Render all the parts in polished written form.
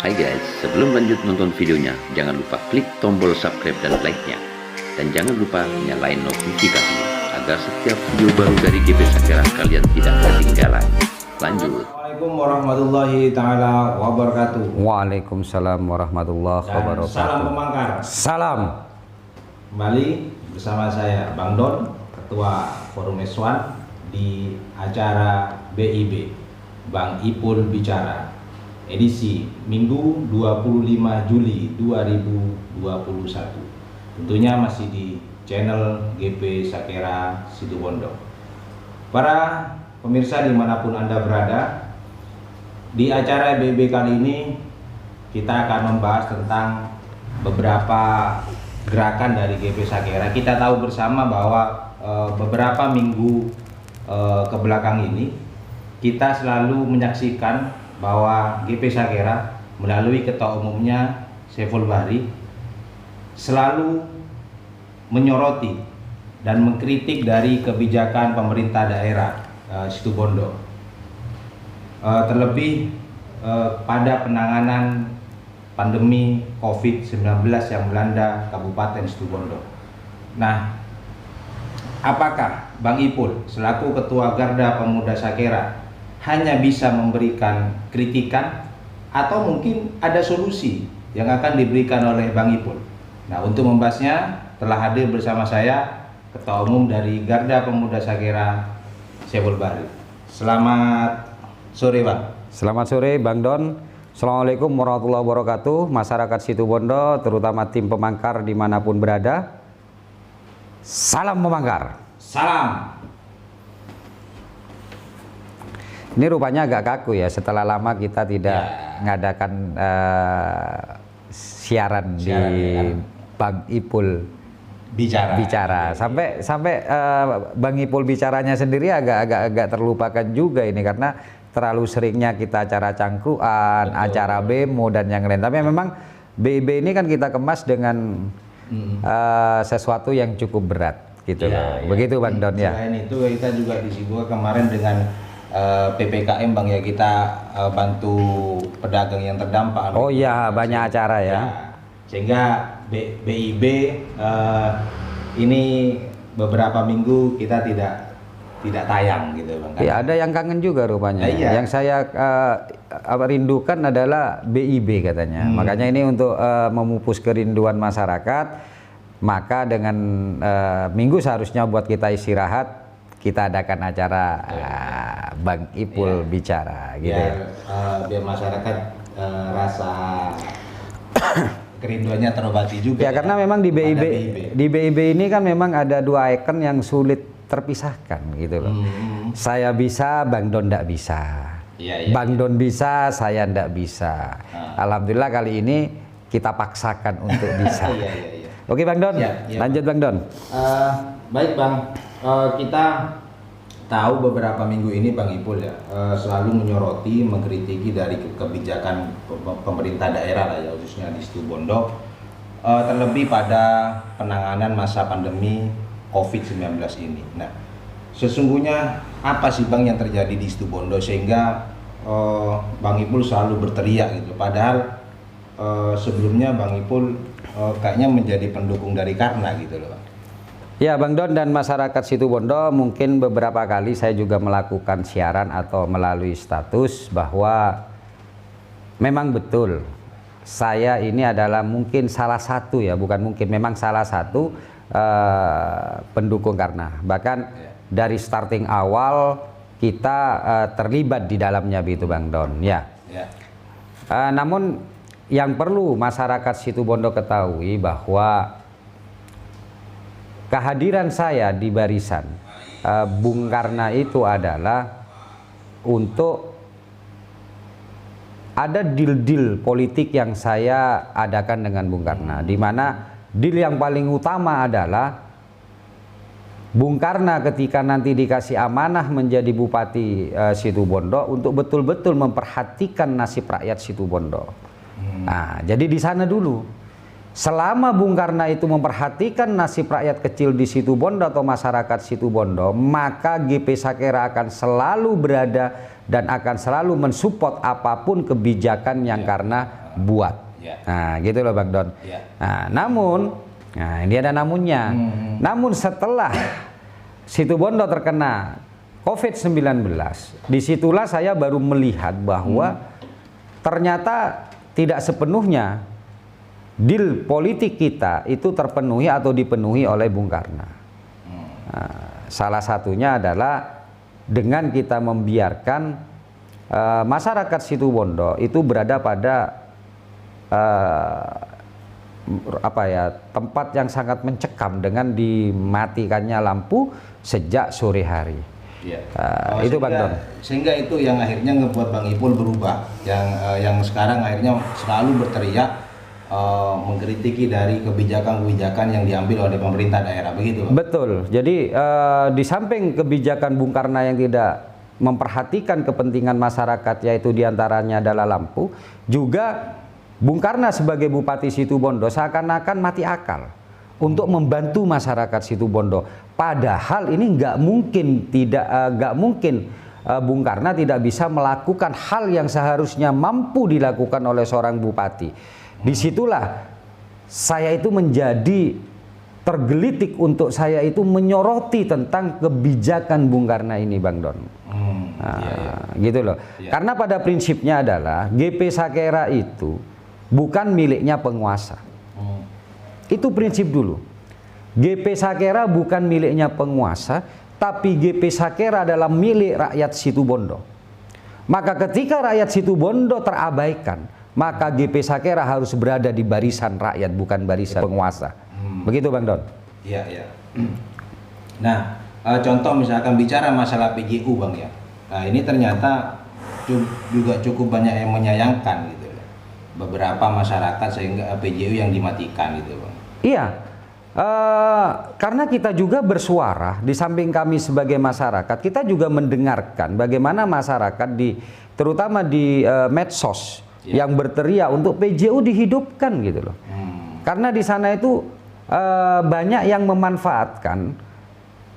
Hai guys, sebelum lanjut nonton videonya, jangan lupa klik tombol subscribe dan like-nya. Dan jangan lupa nyalain notifikasinya, agar setiap video baru dari GP Sakera kalian tidak ketinggalan. Lanjut. Assalamualaikum warahmatullahi ta'ala wabarakatuh. Waalaikumsalam warahmatullahi Dan wabarakatuh. salam pemangkar. Salam. Kembali bersama saya Bang Don, Ketua Forum S1 di acara BIB, Bang Ipul Bicara, edisi Minggu 25 Juli 2021. Tentunya masih di channel GP Sakera Situbondo. Para pemirsa dimanapun Anda berada, di acara BIB kali ini kita akan membahas tentang beberapa gerakan dari GP Sakera. Kita tahu bersama bahwa beberapa minggu ke belakang ini kita selalu menyaksikan bahwa GP Sakera melalui ketua umumnya Saiful Bahri selalu menyoroti dan mengkritik dari kebijakan pemerintah daerah Situbondo, terlebih pada penanganan pandemi COVID-19 yang melanda Kabupaten Situbondo. Nah, apakah Bang Ipul selaku Ketua Garda Pemuda Sakera hanya bisa memberikan kritikan atau mungkin ada solusi yang akan diberikan oleh Bang Ipul? Nah, untuk membahasnya telah hadir bersama saya Ketua Umum dari Garda Pemuda Sakera, Saiful Bahri. Selamat sore, Bang. Selamat sore Bang Don. Assalamualaikum warahmatullahi wabarakatuh. Masyarakat Situbondo, terutama tim pemangkar dimanapun berada, salam pemangkar. Salam. Ini rupanya agak kaku ya, setelah lama kita tidak mengadakan siaran di Bang Ipul bicara. Sampai Bang Ipul bicaranya sendiri agak terlupakan juga ini, karena terlalu seringnya kita acara cangkruan, acara bemo dan yang lain. Tapi memang BIB ini kan kita kemas dengan sesuatu yang cukup berat gitu loh. Begitu Bang Don ya. Selain itu kita juga disibukkan kemarin dengan PPKM Bang ya, kita bantu pedagang yang terdampak. Oh iya, banyak acara ya. Sehingga BIB ini beberapa minggu kita tidak tayang gitu Bang. Ya, ada yang kangen juga rupanya. Iya. Yang saya rindukan adalah BIB katanya. Makanya ini untuk memupus kerinduan masyarakat, maka dengan minggu seharusnya buat kita istirahat, kita adakan acara Bang Ipul bicara gitu ya. Biar masyarakat rasa kerinduannya terobati juga. Ya, karena memang di BIB ini kan memang ada dua ikon yang sulit terpisahkan gitu loh. Saya bisa, Bang Don tidak bisa. Bang Don bisa, saya tidak bisa. Alhamdulillah kali ini kita paksakan untuk bisa. Oke Bang Don, lanjut Bang Don. Baik Bang, kita tahu beberapa minggu ini Bang Ipul ya selalu menyoroti, mengkritiki dari kebijakan pemerintah daerah lah ya, khususnya di Situbondo, terlebih pada penanganan masa pandemi COVID-19 ini. Nah, sesungguhnya apa sih Bang yang terjadi di Situbondo sehingga Bang Ipul selalu berteriak gitu, padahal sebelumnya Bang Ipul kayaknya menjadi pendukung dari Karna gitu loh Bang. Ya Bang Don dan masyarakat Situbondo, mungkin beberapa kali saya juga melakukan siaran atau melalui status bahwa memang betul saya ini adalah mungkin salah satu ya, bukan mungkin, memang salah satu pendukung Karna. Bahkan dari starting awal kita terlibat di dalamnya begitu Bang Don ya. Namun yang perlu masyarakat Situbondo ketahui bahwa kehadiran saya di barisan Bung Karna itu adalah untuk ada deal-deal politik yang saya adakan dengan Bung Karna, di mana deal yang paling utama adalah Bung Karna ketika nanti dikasih amanah menjadi Bupati Situbondo untuk betul-betul memperhatikan nasib rakyat Situbondo. Nah, jadi di sana dulu. Selama Bung Karna itu memperhatikan nasib rakyat kecil di Situbondo atau masyarakat Situbondo, maka GP Sakera akan selalu berada dan akan selalu mensupport apapun kebijakan yang Karna buat. Ya. Nah, gitu loh Bang Don. Ya. Nah, namun, nah ini ada namunnya. Namun setelah Situbondo terkena COVID-19, disitulah saya baru melihat bahwa ternyata tidak sepenuhnya deal politik kita itu terpenuhi atau dipenuhi oleh Bung Karno. Nah, salah satunya adalah dengan kita membiarkan masyarakat Situbondo itu berada pada tempat yang sangat mencekam dengan dimatikannya lampu sejak sore hari. Ya. Itu Bang Don. Sehingga itu yang akhirnya ngebuat Bang Ipul berubah, yang sekarang akhirnya selalu berteriak mengkritiki dari kebijakan-kebijakan yang diambil oleh pemerintah daerah, begitu Bang? Betul. Jadi di samping kebijakan Bung Karno yang tidak memperhatikan kepentingan masyarakat, yaitu diantaranya adalah lampu, juga Bung Karno sebagai Bupati Situbondo seakan-akan mati akal untuk membantu masyarakat Situbondo. Padahal ini nggak mungkin Bung Karno tidak bisa melakukan hal yang seharusnya mampu dilakukan oleh seorang bupati. Disitulah saya itu menjadi tergelitik untuk saya itu menyoroti tentang kebijakan Bung Karno ini, Bang Don. Gitu loh. Karena pada prinsipnya adalah GP Sakera itu bukan miliknya penguasa. Itu prinsip dulu. GP Sakera bukan miliknya penguasa, tapi GP Sakera adalah milik rakyat Situbondo. Maka ketika rakyat Situbondo terabaikan, maka GP Sakera harus berada di barisan rakyat, bukan barisan penguasa. Begitu Bang Don? Iya, iya. Nah, contoh misalkan bicara masalah PJU Bang ya. Nah, ini ternyata juga cukup banyak yang menyayangkan gitu. Beberapa masyarakat sehingga PJU yang dimatikan gitu Bang. Iya, karena kita juga bersuara, di samping kami sebagai masyarakat, kita juga mendengarkan bagaimana masyarakat terutama di medsos yang berteriak untuk PJU dihidupkan gitu loh. Karena di sana itu banyak yang memanfaatkan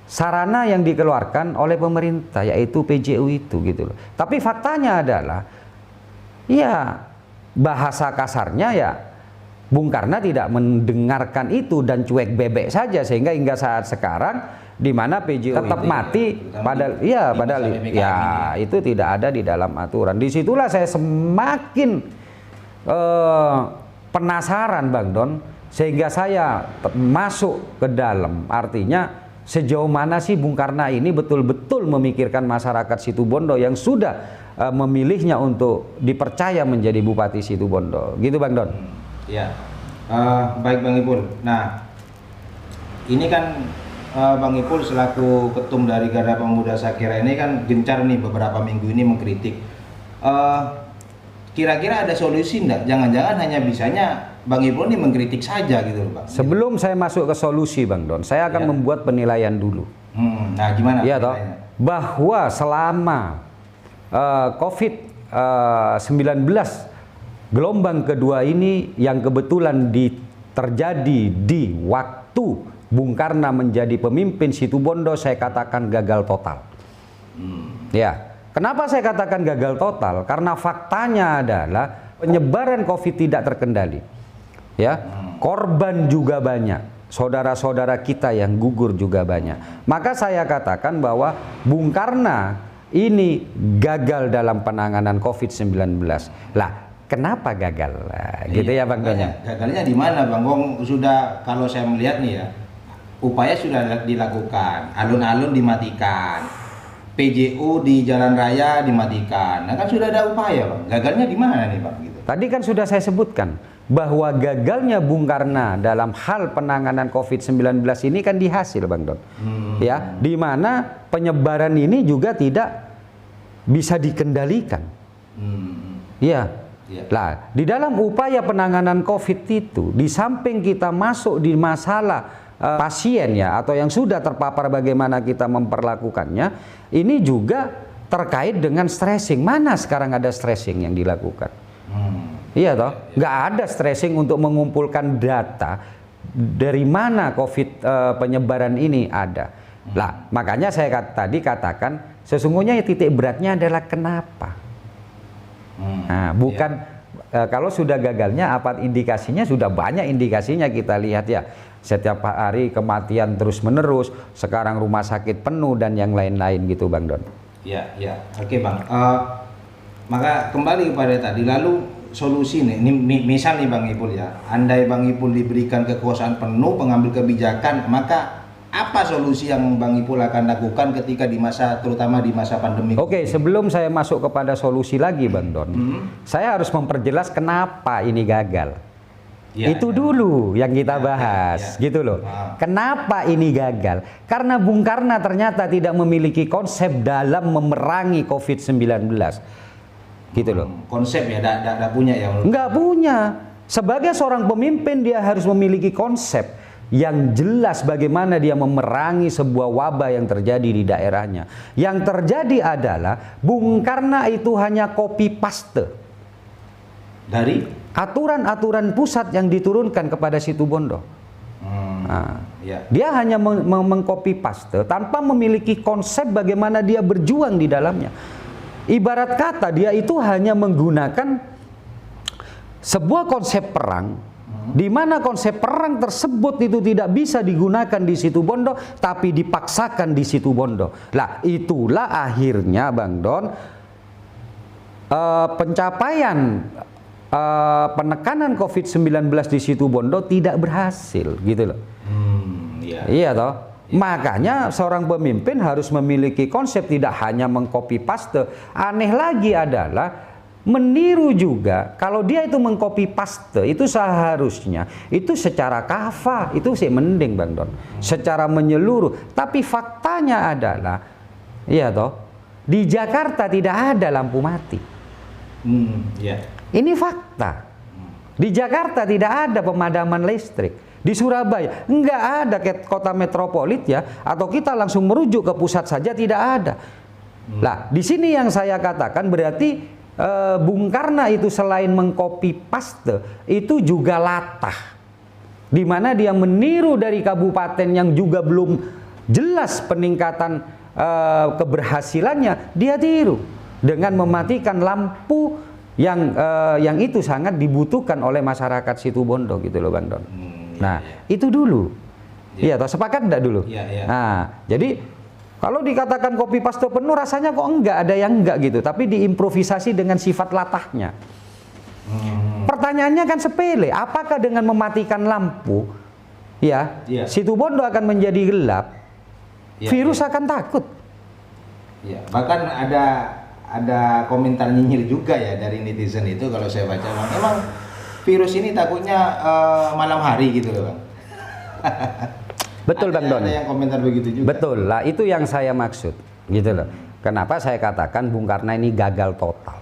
sarana yang dikeluarkan oleh pemerintah, yaitu PJU itu gitu loh. Tapi faktanya adalah, ya bahasa kasarnya ya Bung Karno tidak mendengarkan itu dan cuek bebek saja, sehingga hingga saat sekarang di mana PJU tetap mati, padahal itu tidak ada di dalam aturan. Disitulah saya semakin penasaran Bang Don, sehingga saya masuk ke dalam, artinya sejauh mana sih Bung Karno ini betul-betul memikirkan masyarakat Situbondo yang sudah memilihnya untuk dipercaya menjadi Bupati Situbondo, gitu Bang Don. Ya, baik Bang Ipul. Nah, ini kan Bang Ipul selaku ketum dari Garda Pemuda Sakera ini kan gencar nih beberapa minggu ini mengkritik. Kira-kira ada solusi enggak? Jangan-jangan hanya bisanya Bang Ipul ini mengkritik saja gitu loh Bang. Sebelum saya masuk ke solusi Bang Don, saya akan membuat penilaian dulu. Nah, gimana? Iya toh, bahwa selama COVID-19 gelombang kedua ini yang kebetulan terjadi di waktu Bung Karno menjadi pemimpin Situbondo, saya katakan gagal total. Ya, kenapa saya katakan gagal total? Karena faktanya adalah penyebaran COVID tidak terkendali. Ya, korban juga banyak. Saudara-saudara kita yang gugur juga banyak. Maka saya katakan bahwa Bung Karno ini gagal dalam penanganan COVID-19. Lah, kenapa gagal? Nah, gitu ya Bang Don. Gagalnya di mana Bang? Wong sudah, kalau saya melihat nih ya, upaya sudah dilakukan, alun-alun dimatikan, PJU di jalan raya dimatikan. Nah kan sudah ada upaya Bang. Gagalnya di mana nih Bang? Gitu. Tadi kan sudah saya sebutkan bahwa gagalnya Bung Karno dalam hal penanganan COVID-19 ini kan dihasil Bang Don. Ya, di mana penyebaran ini juga tidak bisa dikendalikan. Ya. Lah, di dalam upaya penanganan COVID itu, di samping kita masuk di masalah pasien ya, atau yang sudah terpapar bagaimana kita memperlakukannya, ini juga terkait dengan stressing. Mana sekarang ada stressing yang dilakukan? Iya toh, nggak ada stressing untuk mengumpulkan data dari mana COVID penyebaran ini ada. Lah, makanya saya tadi katakan sesungguhnya titik beratnya adalah kenapa. Nah, bukan kalau sudah gagalnya apa indikasinya? Sudah banyak indikasinya kita lihat ya. Setiap hari kematian terus menerus, sekarang rumah sakit penuh dan yang lain-lain gitu Bang Don. Ya, ya, oke Bang. Maka kembali kepada tadi, lalu solusi nih, ini misal nih Bang Ipul ya, andai Bang Ipul diberikan kekuasaan penuh pengambil kebijakan, maka apa solusi yang Bang Ipul akan lakukan ketika di masa, terutama di masa pandemi? Oke, sebelum saya masuk kepada solusi lagi Bang Don, saya harus memperjelas kenapa ini gagal. Ya, Itu ya. dulu yang kita bahas, gitu loh. Kenapa ini gagal? Karena Bung Karno ternyata tidak memiliki konsep dalam memerangi COVID-19. Gitu loh. Konsep ya, tidak punya ya? Nggak punya. Sebagai seorang pemimpin dia harus memiliki konsep yang jelas bagaimana dia memerangi sebuah wabah yang terjadi di daerahnya. Yang terjadi adalah Bung Karno itu hanya copy paste Dari? aturan-aturan pusat yang diturunkan kepada Situbondo. Ya. Dia hanya mengcopy paste tanpa memiliki konsep bagaimana dia berjuang di dalamnya. Ibarat kata dia itu hanya menggunakan sebuah konsep perang, di mana konsep perang tersebut itu tidak bisa digunakan di Situbondo, tapi dipaksakan di Situbondo. Lah itulah akhirnya Bang Don, pencapaian penekanan COVID-19 di Situbondo tidak berhasil, gitu loh. Iya toh. Makanya seorang pemimpin harus memiliki konsep, tidak hanya mengcopy paste. Aneh lagi adalah meniru juga. Kalau dia itu mengcopy paste, itu seharusnya itu secara kafah itu sih mending Bang Don, secara menyeluruh. Tapi faktanya adalah, iya toh, di Jakarta tidak ada lampu mati. Ini fakta. Di Jakarta tidak ada pemadaman listrik. Di Surabaya enggak ada, kota metropolit ya, atau kita langsung merujuk ke pusat saja tidak ada. Lah di sini yang saya katakan berarti Bung Karno itu selain mengcopy paste itu juga latah, di mana dia meniru dari kabupaten yang juga belum jelas peningkatan keberhasilannya, dia tiru dengan mematikan lampu yang itu sangat dibutuhkan oleh masyarakat Situbondo gitu loh Bang Don. Nah itu dulu, iya toh, sepakat enggak dulu? Nah jadi kalau dikatakan copy paste penuh rasanya kok enggak, ada yang enggak gitu, tapi diimprovisasi dengan sifat latahnya. Pertanyaannya kan sepele, apakah dengan mematikan lampu ya Situbondo akan menjadi gelap? Virus akan takut. Bahkan ada komentar nyinyir juga ya dari netizen itu, kalau saya baca Bang, emang virus ini takutnya malam hari gitu loh Bang. Betul Bang Don. Ada yang komentar begitu juga. Betul lah, itu yang saya maksud gitu loh. Kenapa saya katakan Bung Karno ini gagal total,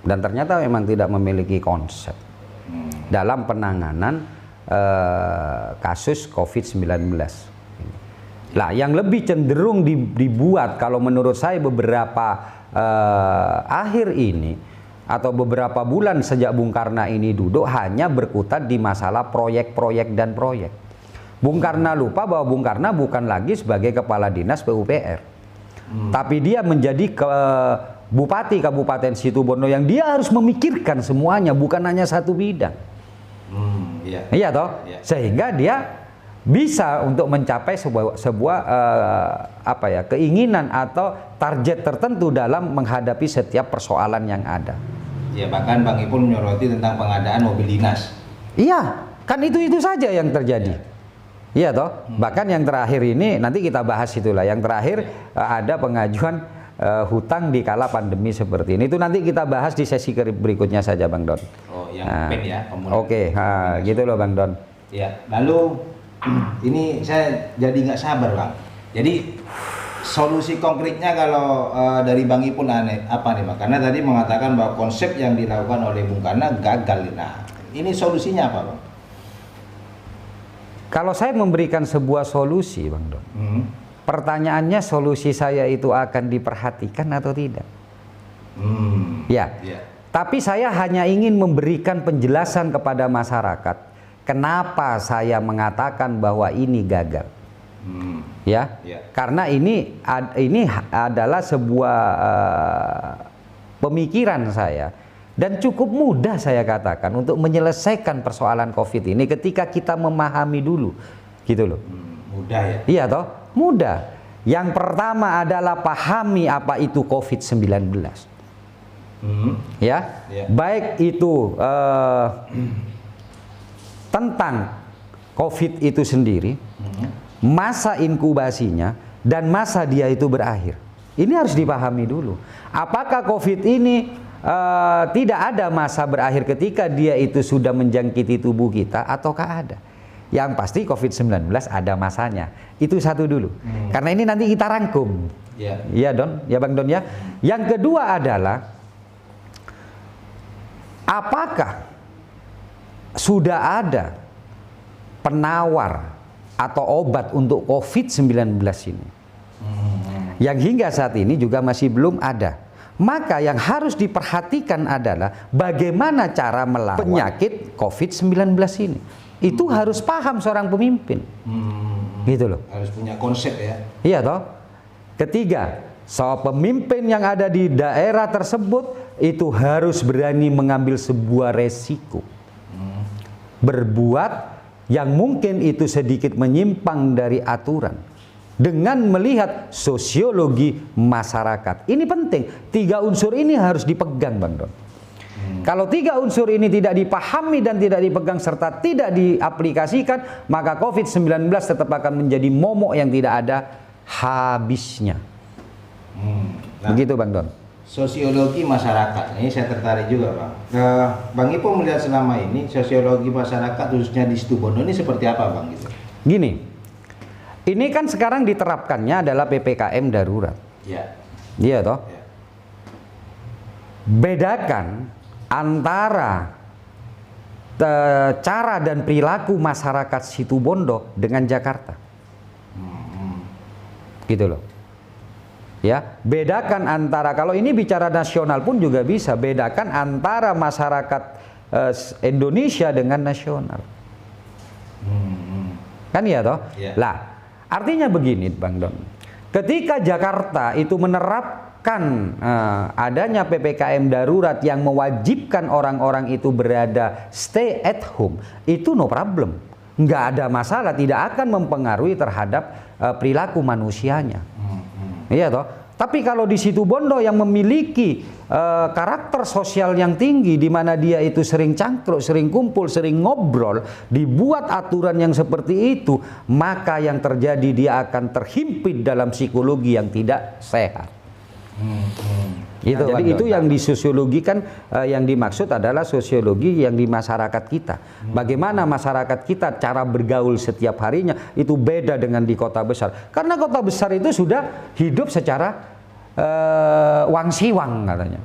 dan ternyata memang tidak memiliki konsep dalam penanganan kasus COVID-19. Lah yang lebih cenderung dibuat kalau menurut saya beberapa akhir ini atau beberapa bulan sejak Bung Karno ini duduk hanya berkutat di masalah proyek-proyek dan proyek. Bung Karno lupa bahwa Bung Karno bukan lagi sebagai kepala dinas PUPR, tapi dia menjadi bupati Kabupaten Situbondo yang dia harus memikirkan semuanya, bukan hanya satu bidang. Iya toh, sehingga dia bisa untuk mencapai sebuah keinginan atau target tertentu dalam menghadapi setiap persoalan yang ada. Ya bahkan Bang Ipul menyoroti tentang pengadaan mobil dinas. Iya, kan itu saja yang terjadi. Iya toh, bahkan yang terakhir ini nanti kita bahas itulah. Yang terakhir ada pengajuan hutang di kala pandemi seperti ini. Itu nanti kita bahas di sesi berikutnya saja Bang Don. Oh, yang pen ya. Oke, gitu loh Bang Don. Ya, lalu ini saya jadi nggak sabar Bang. Jadi solusi konkretnya kalau dari Bang Ipul apa nih Bang? Karena tadi mengatakan bahwa konsep yang dilakukan oleh Bung Karno gagal. Nah, ini solusinya apa Bang? Kalau saya memberikan sebuah solusi Bang Don, pertanyaannya solusi saya itu akan diperhatikan atau tidak? Tapi saya hanya ingin memberikan penjelasan kepada masyarakat kenapa saya mengatakan bahwa ini gagal. Karena ini adalah sebuah pemikiran saya Dan cukup mudah saya katakan untuk menyelesaikan persoalan COVID ini ketika kita memahami dulu, gitu loh. Mudah ya? Iya toh, mudah. Yang pertama adalah pahami apa itu COVID-19. Ya, baik itu tentang COVID itu sendiri, masa inkubasinya, dan masa dia itu berakhir. Ini harus dipahami dulu. Apakah COVID ini tidak ada masa berakhir ketika dia itu sudah menjangkiti tubuh kita ataukah ada? Yang pasti COVID-19 ada masanya. Itu satu dulu. Karena ini nanti kita rangkum. Iya Don, ya Bang Don ya. Yang kedua adalah apakah sudah ada penawar atau obat untuk COVID-19 ini? Yang hingga saat ini juga masih belum ada. Maka yang harus diperhatikan adalah bagaimana cara melawan penyakit COVID-19 ini. Itu harus paham seorang pemimpin. Gitu loh. Harus punya konsep ya. Iya toh. Ketiga, seorang pemimpin yang ada di daerah tersebut itu harus berani mengambil sebuah resiko. Berbuat yang mungkin itu sedikit menyimpang dari aturan. Dengan melihat sosiologi masyarakat. Ini penting. 3 unsur ini harus dipegang Bang Don. Kalau 3 unsur ini tidak dipahami dan tidak dipegang serta tidak diaplikasikan, maka COVID-19 tetap akan menjadi momok yang tidak ada habisnya. Begitu Bang Don. Sosiologi masyarakat, ini saya tertarik juga Bang. Bang Ipo melihat selama ini sosiologi masyarakat khususnya di Situbondo ini seperti apa Bang? Gitu. Gini. Ini kan sekarang diterapkannya adalah PPKM darurat. Iya toh. Bedakan antara cara dan perilaku masyarakat Situbondo dengan Jakarta. Gitu loh. Ya, bedakan antara, kalau ini bicara nasional pun juga bisa, bedakan antara masyarakat Indonesia dengan nasional. Kan iya toh? Lah, artinya begini Bang Don, ketika Jakarta itu menerapkan adanya PPKM darurat yang mewajibkan orang-orang itu berada stay at home, itu no problem, nggak ada masalah, tidak akan mempengaruhi terhadap perilaku manusianya. Iya toh? Tapi kalau di Situbondo yang memiliki karakter sosial yang tinggi, di mana dia itu sering cangkruk, sering kumpul, sering ngobrol, dibuat aturan yang seperti itu, maka yang terjadi dia akan terhimpit dalam psikologi yang tidak sehat. Itu, nah, jadi itu yang disosiologikan, yang dimaksud adalah sosiologi yang di masyarakat kita. Bagaimana masyarakat kita cara bergaul setiap harinya itu beda dengan di kota besar. Karena kota besar itu sudah hidup secara wang siwang katanya.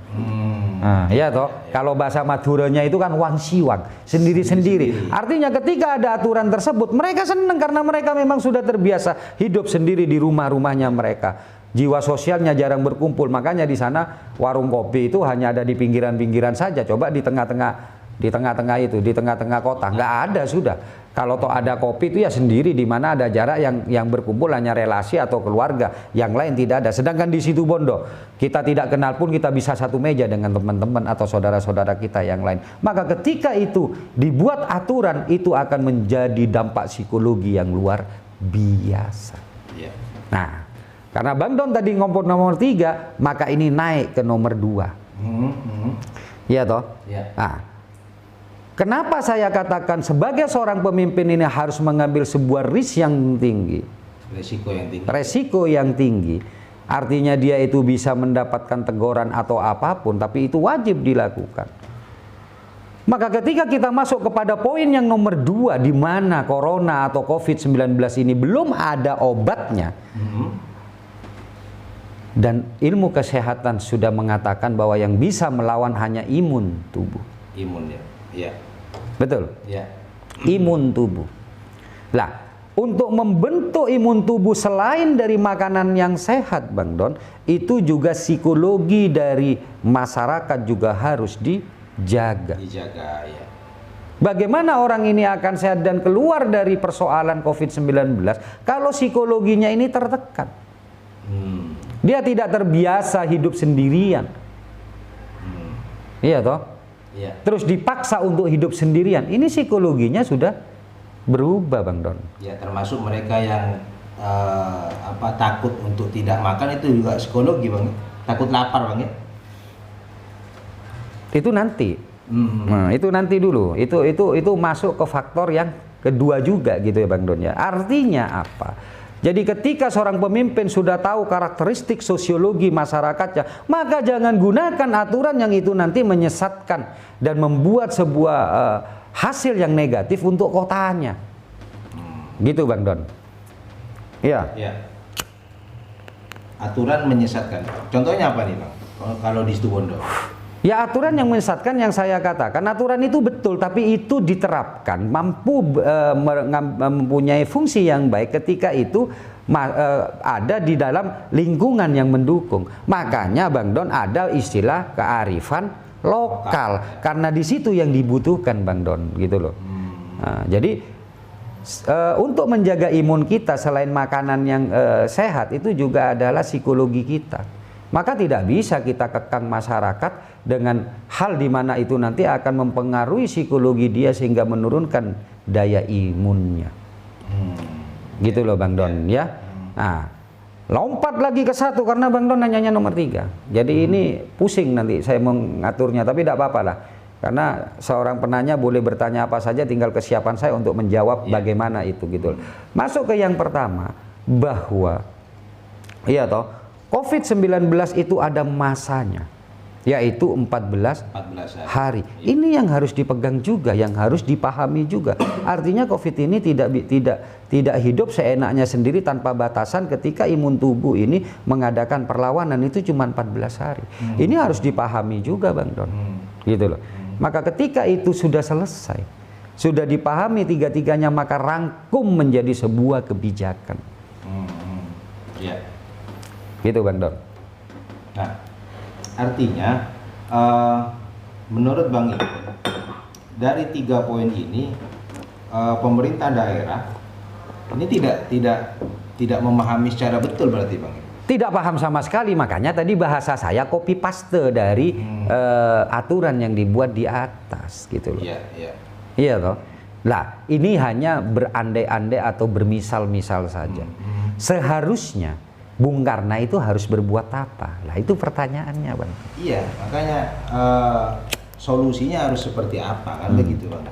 Nah, ya toh. Kalau bahasa Maduranya itu kan wang siwang, sendiri-sendiri. Artinya ketika ada aturan tersebut, mereka senang karena mereka memang sudah terbiasa hidup sendiri di rumah-rumahnya mereka. Jiwa sosialnya jarang berkumpul, makanya di sana warung kopi itu hanya ada di pinggiran-pinggiran saja. Coba di tengah-tengah itu, di tengah-tengah kota nggak ada sudah. Kalau toh ada kopi itu ya sendiri, di mana ada jarak yang berkumpul hanya relasi atau keluarga, yang lain tidak ada. Sedangkan di Situbondo kita tidak kenal pun kita bisa satu meja dengan teman-teman atau saudara-saudara kita yang lain. Maka ketika itu dibuat aturan, itu akan menjadi dampak psikologi yang luar biasa. Nah, karena Bang Don tadi ngompor nomor 3, maka ini naik ke nomor 2. Iya toh? Nah, kenapa saya katakan sebagai seorang pemimpin ini harus mengambil sebuah risk yang tinggi? Resiko yang tinggi. Artinya dia itu bisa mendapatkan teguran atau apapun, tapi itu wajib dilakukan. Maka ketika kita masuk kepada poin yang nomor 2, di mana corona atau COVID-19 ini belum ada obatnya, dan ilmu kesehatan sudah mengatakan bahwa yang bisa melawan hanya imun tubuh. Betul? Imun tubuh. Lah, untuk membentuk imun tubuh selain dari makanan yang sehat, Bang Don, itu juga psikologi dari masyarakat juga harus dijaga. Bagaimana orang ini akan sehat dan keluar dari persoalan COVID-19 kalau psikologinya ini tertekan? Dia tidak terbiasa hidup sendirian. Iya toh? Iya. terus dipaksa untuk hidup sendirian, ini psikologinya sudah berubah, Bang Don. Ya, termasuk mereka yang takut untuk tidak makan itu juga psikologi, Bang. Takut lapar, Bang, ya. Itu nanti. Nah, itu nanti dulu. Itu masuk ke faktor yang kedua juga gitu ya, Bang Don ya. Artinya apa? Jadi ketika seorang pemimpin sudah tahu karakteristik sosiologi masyarakatnya, maka jangan gunakan aturan yang itu nanti menyesatkan dan membuat sebuah hasil yang negatif untuk kotanya. Gitu, Bang Don. Iya. Ya. Aturan menyesatkan. Contohnya apa nih, Bang? Kalau di Situbondo? Ya, aturan yang menyesatkan yang saya katakan, aturan itu betul, tapi itu diterapkan, mampu mempunyai fungsi yang baik ketika itu ada di dalam lingkungan yang mendukung. Makanya, Bang Don, ada istilah kearifan lokal, karena di situ yang dibutuhkan, Bang Don, gitu loh. Nah, jadi untuk menjaga imun kita selain makanan yang sehat, itu juga adalah psikologi kita. Maka tidak bisa kita kekang masyarakat dengan hal di mana itu nanti akan mempengaruhi psikologi dia sehingga menurunkan daya imunnya. Gitu loh, Bang Don ya. Nah, lompat lagi ke satu karena Bang Don nanyanya nomor 3. Jadi ini pusing nanti saya mengaturnya, tapi tidak apa-apa lah. Karena seorang penanya boleh bertanya apa saja, tinggal kesiapan saya untuk menjawab bagaimana itu gitu. Masuk ke yang pertama, bahwa iya toh COVID-19 itu ada masanya, yaitu 14 hari. Ini yang harus dipegang juga, yang harus dipahami juga. Artinya COVID ini tidak hidup seenaknya sendiri tanpa batasan ketika imun tubuh ini mengadakan perlawanan, itu cuma 14 hari. Ini harus dipahami juga, Bang Don. Gitu loh. Maka ketika itu sudah selesai, sudah dipahami tiga-tiganya, maka rangkum menjadi sebuah kebijakan. Gitu, Bang Don. Nah, artinya menurut Bang Ipul, dari 3 poin ini pemerintah daerah ini tidak memahami secara betul berarti, Bang. Tidak paham sama sekali, makanya tadi bahasa saya copy paste dari aturan yang dibuat di atas gitu loh. Iya toh. Lah, ini hanya berandai-andai atau bermisal-misal saja. Seharusnya Bung Karno itu harus berbuat apa? Lah, itu pertanyaannya, Bang. Iya, makanya solusinya harus seperti apa kan begitu, Bang.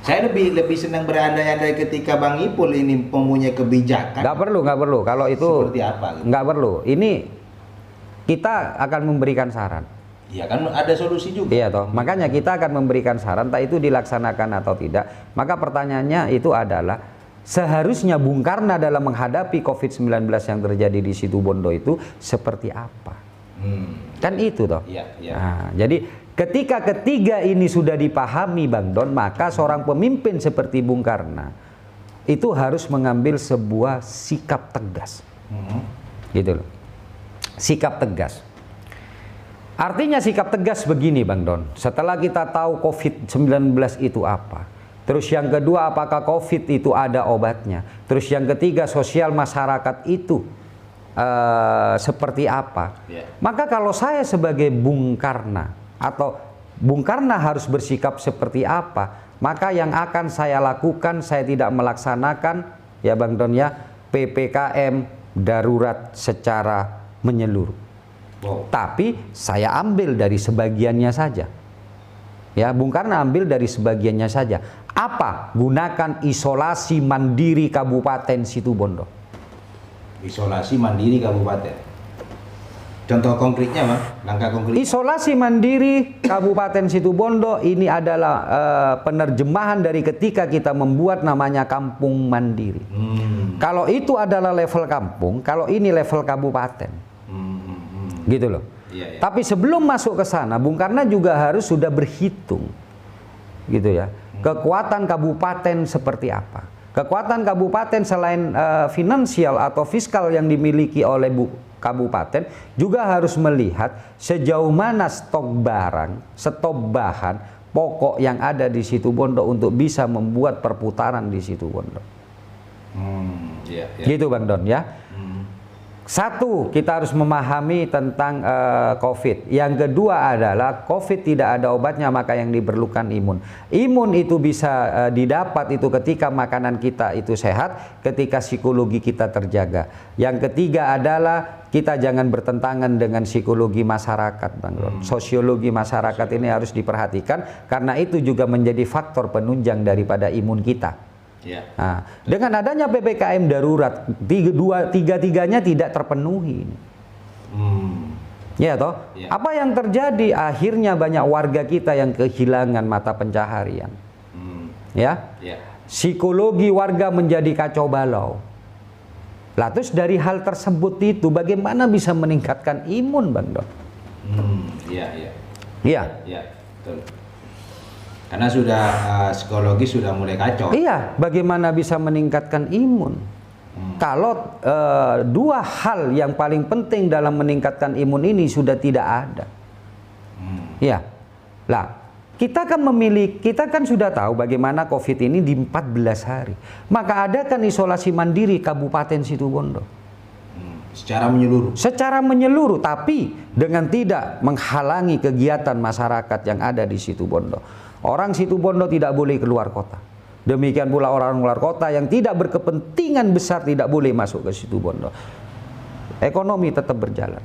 Saya lebih senang berandai-andai ketika Bang Ipul ini mempunyai kebijakan. Nggak perlu. Kalau itu seperti apa? Gitu. Nggak perlu. Ini kita akan memberikan saran. Iya kan ada solusi juga. Iya toh. Makanya kita akan memberikan saran, entah itu dilaksanakan atau tidak. Maka pertanyaannya itu adalah, seharusnya Bung Karno dalam menghadapi COVID-19 yang terjadi di Situbondo itu seperti apa? Kan itu toh. Iya. Nah, jadi ketika ketiga ini sudah dipahami, Bang Don, maka seorang pemimpin seperti Bung Karno itu harus mengambil sebuah sikap tegas. Gitu loh. Sikap tegas. Artinya sikap tegas begini, Bang Don. Setelah kita tahu COVID-19 itu apa, terus yang kedua, apakah COVID itu ada obatnya, terus yang ketiga, sosial masyarakat itu seperti apa, maka kalau saya sebagai Bung Karno atau Bung Karno harus bersikap seperti apa, maka yang akan saya lakukan, saya tidak melaksanakan, ya Bang Don ya, PPKM darurat secara menyeluruh. Tapi saya ambil dari sebagiannya saja. Ya, Bung Karno ambil dari sebagiannya saja. Apa? Gunakan isolasi mandiri Kabupaten Situbondo. Isolasi mandiri kabupaten. Contoh konkretnya, Bang, langkah konkret. Isolasi mandiri Kabupaten Situbondo ini adalah penerjemahan dari ketika kita membuat namanya kampung mandiri. Kalau itu adalah level kampung, kalau ini level kabupaten. Gitu loh. Tapi sebelum masuk ke sana, Bung Karno juga harus sudah berhitung, gitu ya. Kekuatan kabupaten seperti apa? Kekuatan kabupaten selain finansial atau fiskal yang dimiliki oleh kabupaten, juga harus melihat sejauh mana stok barang, stok bahan pokok yang ada di Situbondo untuk bisa membuat perputaran di Situbondo. Gitu, Bang Don ya. Satu, kita harus memahami tentang COVID. Yang kedua adalah COVID tidak ada obatnya, maka yang diperlukan imun. Imun itu bisa didapat itu ketika makanan kita itu sehat, ketika psikologi kita terjaga. Yang ketiga adalah kita jangan bertentangan dengan psikologi masyarakat, Bang Ron. Sosiologi masyarakat ini harus diperhatikan karena itu juga menjadi faktor penunjang daripada imun kita. Ya. Nah, dengan adanya PPKM darurat, tiga-tiganya tidak terpenuhi. Ya toh? Ya. Apa yang terjadi? Akhirnya banyak warga kita yang kehilangan mata pencaharian. Ya? Ya. Psikologi warga menjadi kacau balau. Lah terus dari hal tersebut itu bagaimana bisa meningkatkan imun, Bang Don? Iya, iya. Iya. Iya, betul. Karena sudah psikologi sudah mulai kacau. Iya, bagaimana bisa meningkatkan imun? Kalau dua hal yang paling penting dalam meningkatkan imun ini sudah tidak ada. Ya. Lah, kita kan sudah tahu bagaimana COVID ini di 14 hari. Maka adakan isolasi mandiri Kabupaten Situbondo. Secara menyeluruh. Secara menyeluruh, tapi dengan tidak menghalangi kegiatan masyarakat yang ada di Situbondo. Orang Situbondo tidak boleh keluar kota. Demikian pula orang luar kota yang tidak berkepentingan besar tidak boleh masuk ke Situbondo. Ekonomi tetap berjalan.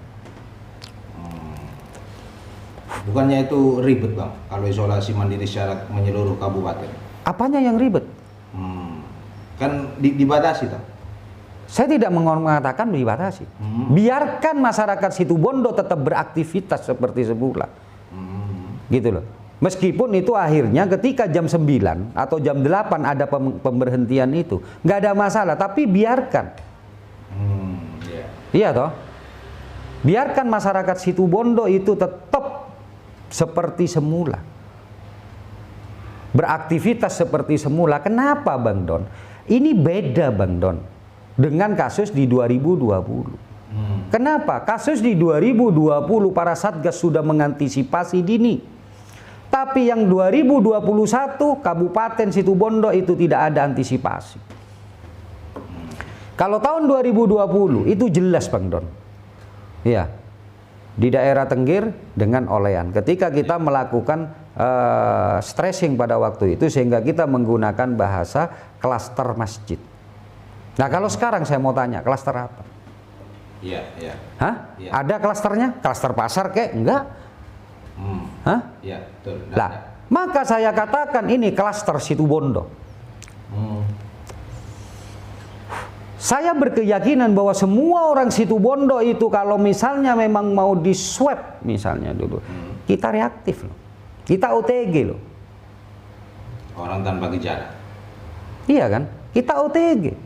Bukannya itu ribet, Bang, kalau isolasi mandiri secara menyeluruh kabupaten? Apanya yang ribet? Kan dibatasi, toh? Saya tidak mengatakan dibatasi. Biarkan masyarakat Situbondo tetap beraktivitas seperti semula. Gitu loh. Meskipun itu akhirnya ketika jam 9 atau jam 8 ada pemberhentian itu, nggak ada masalah, tapi biarkan. Iya toh? Biarkan masyarakat Situbondo itu tetap seperti semula. Beraktivitas seperti semula. Kenapa, Bang Don? Ini beda, Bang Don, dengan kasus di 2020. Kenapa? Kasus di 2020 para Satgas sudah mengantisipasi dini. Tapi yang 2021 Kabupaten Situbondo itu tidak ada antisipasi. Kalau tahun 2020 itu jelas, Bang Don. Ya. Di daerah Tenggir dengan Olean. Ketika kita melakukan stressing pada waktu itu sehingga kita menggunakan bahasa klaster masjid. Nah, kalau sekarang saya mau tanya, klaster apa? Iya, iya. Hah? Ya. Ada klasternya? Klaster pasar kek? Enggak. Hah? Iya, betul. Lah, maka saya katakan ini klaster Situbondo. Saya berkeyakinan bahwa semua orang Situbondo itu kalau misalnya memang mau di swab misalnya dulu, kita reaktif loh. Kita OTG loh. Orang tanpa gejala. Iya kan? Kita OTG.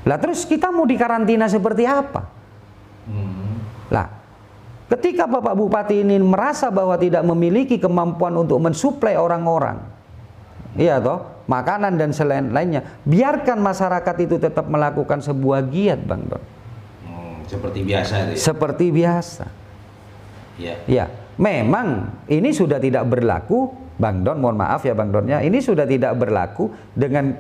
Lah terus kita mau dikarantina seperti apa? Lah, ketika Bapak Bupati ini merasa bahwa tidak memiliki kemampuan untuk mensuplai orang-orang, iya toh, makanan dan lainnya, biarkan masyarakat itu tetap melakukan sebuah giat, Bang Don. Seperti biasa itu ya? Seperti biasa. Iya. Ya, memang ini sudah tidak berlaku, Bang Don, mohon maaf ya Bang Donnya, ini sudah tidak berlaku dengan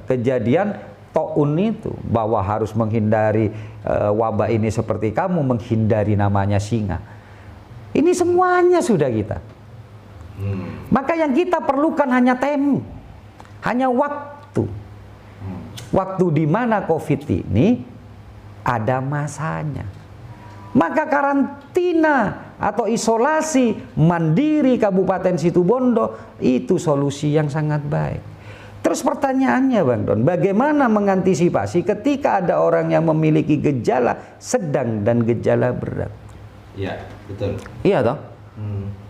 kejadian Toun itu, bahwa harus menghindari wabah ini seperti kamu menghindari namanya singa. Ini semuanya sudah kita. Maka yang kita perlukan hanya hanya waktu. Waktu di mana COVID ini ada masanya. Maka karantina atau isolasi mandiri Kabupaten Situbondo itu solusi yang sangat baik. Terus pertanyaannya, Bang Don, bagaimana mengantisipasi ketika ada orang yang memiliki gejala sedang dan gejala berat? Iya, betul. Iya toh?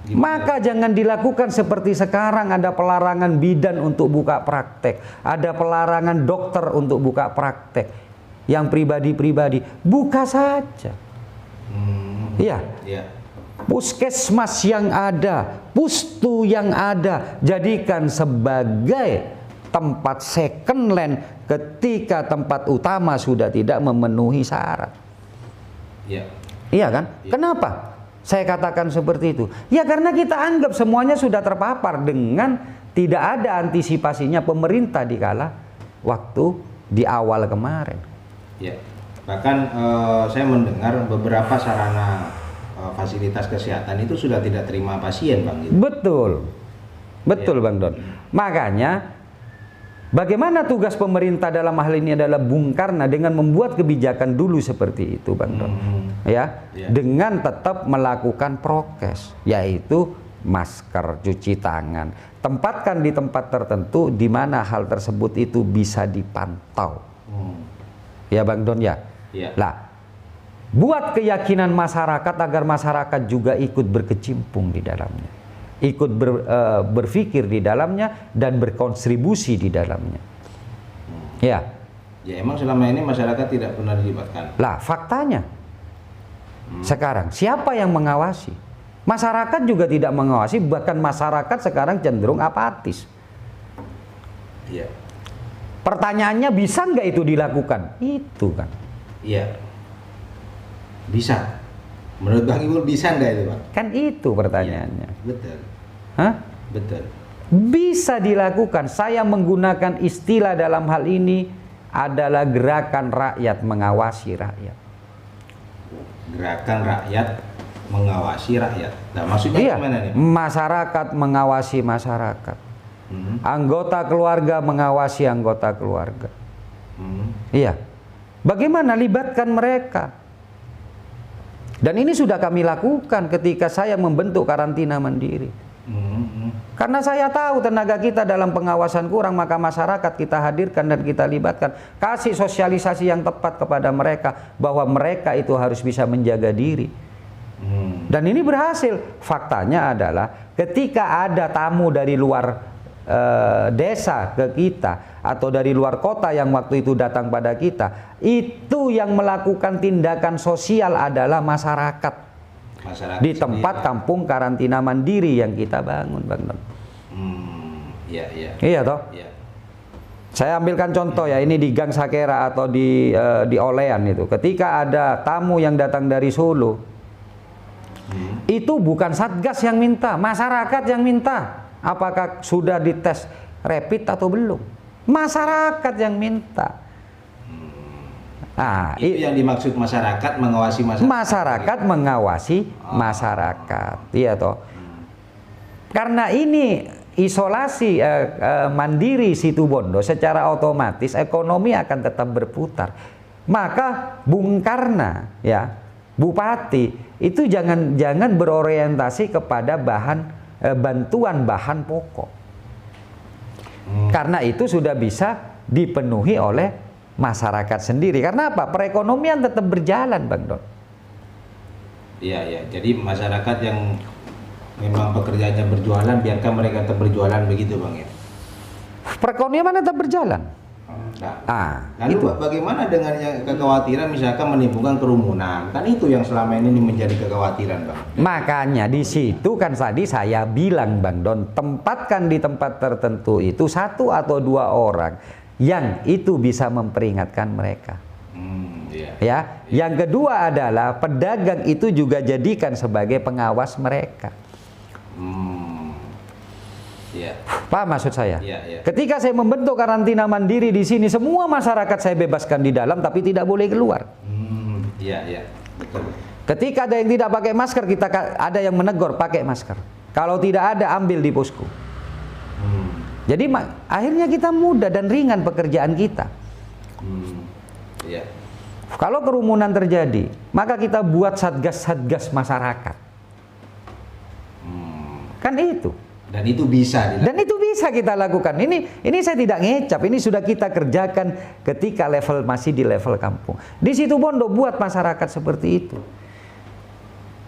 Maka jangan dilakukan seperti sekarang ada pelarangan bidan untuk buka praktek, ada pelarangan dokter untuk buka praktek. Yang pribadi-pribadi, buka saja. Iya. Iya. Puskesmas yang ada, pustu yang ada, jadikan sebagai tempat second land ketika tempat utama sudah tidak memenuhi syarat. Iya. Iya kan? Iya. Kenapa saya katakan seperti itu? Ya karena kita anggap semuanya sudah terpapar dengan tidak ada antisipasinya pemerintah di kala waktu di awal kemarin. Ya. Bahkan saya mendengar beberapa sarana fasilitas kesehatan itu sudah tidak terima pasien, Bang. Gitu. Betul, Bang Don. Makanya bagaimana tugas pemerintah dalam hal ini adalah Bung Karno dengan membuat kebijakan dulu seperti itu, Bang Don. Dengan tetap melakukan prokes, yaitu masker, cuci tangan, tempatkan di tempat tertentu di mana hal tersebut itu bisa dipantau. Ya, Bang Don ya. Lah, buat keyakinan masyarakat agar masyarakat juga ikut berkecimpung di dalamnya, ikut berpikir di dalamnya dan berkontribusi di dalamnya. Ya. Ya, emang selama ini masyarakat tidak pernah dilibatkan. Lah, faktanya sekarang siapa yang mengawasi? Masyarakat juga tidak mengawasi, bahkan masyarakat sekarang cenderung apatis. Iya. Pertanyaannya, bisa nggak itu dilakukan? Itu kan. Iya. Bisa. Menurut Bang Ipul bisa nggak itu, Bang? Kan itu pertanyaannya. Ya, betul. Hah? Betul. Bisa dilakukan. Saya menggunakan istilah dalam hal ini adalah gerakan rakyat mengawasi rakyat. Gerakan rakyat mengawasi rakyat. Nah, maksudnya gimana nih? Masyarakat mengawasi masyarakat. Anggota keluarga mengawasi anggota keluarga. Iya. Bagaimana libatkan mereka? Dan ini sudah kami lakukan ketika saya membentuk karantina mandiri. Karena saya tahu tenaga kita dalam pengawasan kurang, maka masyarakat kita hadirkan dan kita libatkan. Kasih sosialisasi yang tepat kepada mereka bahwa mereka itu harus bisa menjaga diri. Dan ini berhasil. Faktanya adalah ketika ada tamu dari luar desa ke kita atau dari luar kota yang waktu itu datang pada kita, itu yang melakukan tindakan sosial adalah masyarakat di tempat kampung karantina mandiri yang kita bangun, Bang Don. Iya toh. Saya ambilkan contoh ya, ini di Gang Sakera atau di Olean itu. Ketika ada tamu yang datang dari Solo, itu bukan Satgas yang minta, masyarakat yang minta. Apakah sudah dites rapid atau belum? Masyarakat yang minta. Nah, itu yang dimaksud masyarakat mengawasi masyarakat. Masyarakat mengawasi masyarakat, iya toh. Karena ini isolasi mandiri Situbondo, secara otomatis ekonomi akan tetap berputar. Maka Bung Karno, ya, Bupati itu jangan berorientasi kepada bantuan bahan pokok. Karena itu sudah bisa dipenuhi oleh masyarakat sendiri. Karena apa? Perekonomian tetap berjalan, Bang Don. Iya. Jadi masyarakat yang memang pekerjaannya berjualan, biarkan mereka tetap berjualan begitu, Bang ya. Perekonomian tetap berjalan. Lalu itu. Bagaimana dengan yang kekhawatiran misalkan menimbulkan kerumunan? Kan itu yang selama ini menjadi kekhawatiran, Bang. Makanya di situ kan tadi saya bilang, Bang Don, tempatkan di tempat tertentu itu 1 atau 2 orang yang itu bisa memperingatkan mereka. Ya. Yang kedua adalah pedagang itu juga jadikan sebagai pengawas mereka. Paham maksud saya? Ketika saya membentuk karantina mandiri di sini, semua masyarakat saya bebaskan di dalam, tapi tidak boleh keluar. Betul. Ketika ada yang tidak pakai masker, kita ada yang menegur pakai masker. Kalau tidak ada, ambil di posko. Jadi akhirnya kita mudah dan ringan pekerjaan kita. Kalau kerumunan terjadi, maka kita buat satgas-satgas masyarakat. Kan itu. Dan itu bisa dilakukan. Dan itu bisa kita lakukan. Ini saya tidak ngecap, ini sudah kita kerjakan ketika level masih di level kampung. Di Situbondo buat masyarakat seperti itu.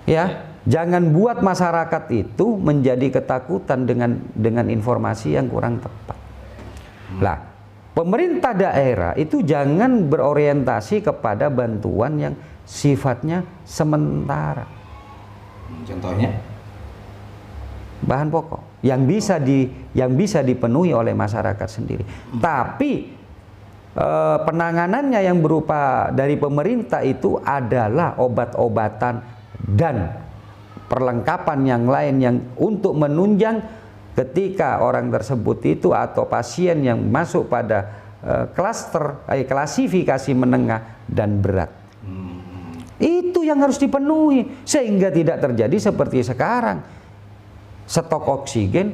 Ya, jangan buat masyarakat itu menjadi ketakutan dengan informasi yang kurang tepat. Lah, pemerintah daerah itu jangan berorientasi kepada bantuan yang sifatnya sementara. Contohnya bahan pokok yang bisa dipenuhi oleh masyarakat sendiri. Tapi penanganannya yang berupa dari pemerintah itu adalah obat-obatan dan perlengkapan yang lain yang untuk menunjang ketika orang tersebut itu atau pasien yang masuk pada klaster, klasifikasi menengah dan berat. Itu yang harus dipenuhi sehingga tidak terjadi seperti sekarang. Stok oksigen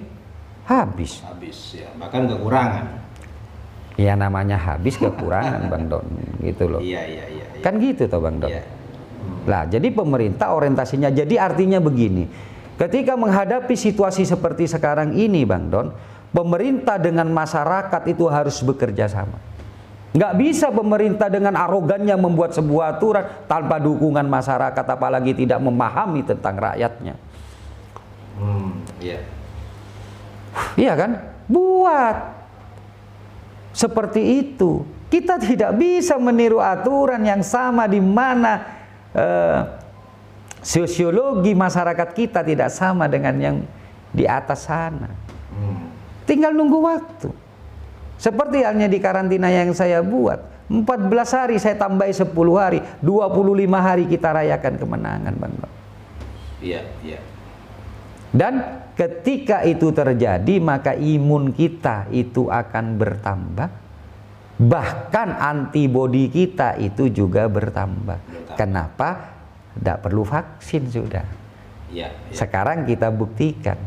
habis. Habis ya, bahkan kekurangan. Ya namanya habis kekurangan Bang Don, gitu loh. Iya. Kan gitu toh Bang Don. Iya. Lah, jadi pemerintah orientasinya jadi artinya begini. Ketika menghadapi situasi seperti sekarang ini Bang Don, pemerintah dengan masyarakat itu harus bekerja sama. Nggak bisa pemerintah dengan arogannya membuat sebuah aturan tanpa dukungan masyarakat, apalagi tidak memahami tentang rakyatnya. Iya. Iya kan? Buat seperti itu. Kita tidak bisa meniru aturan yang sama di mana sosiologi masyarakat kita tidak sama dengan yang di atas sana. Tinggal nunggu waktu. Seperti halnya di karantina yang saya buat, 14 hari saya tambahi 10 hari, 25 hari kita rayakan kemenangan Bang. Iya. Dan ketika itu terjadi maka imun kita itu akan bertambah, bahkan antibodi kita itu juga bertambah. Kenapa? Tidak perlu vaksin sudah. Iya. Sekarang kita buktikan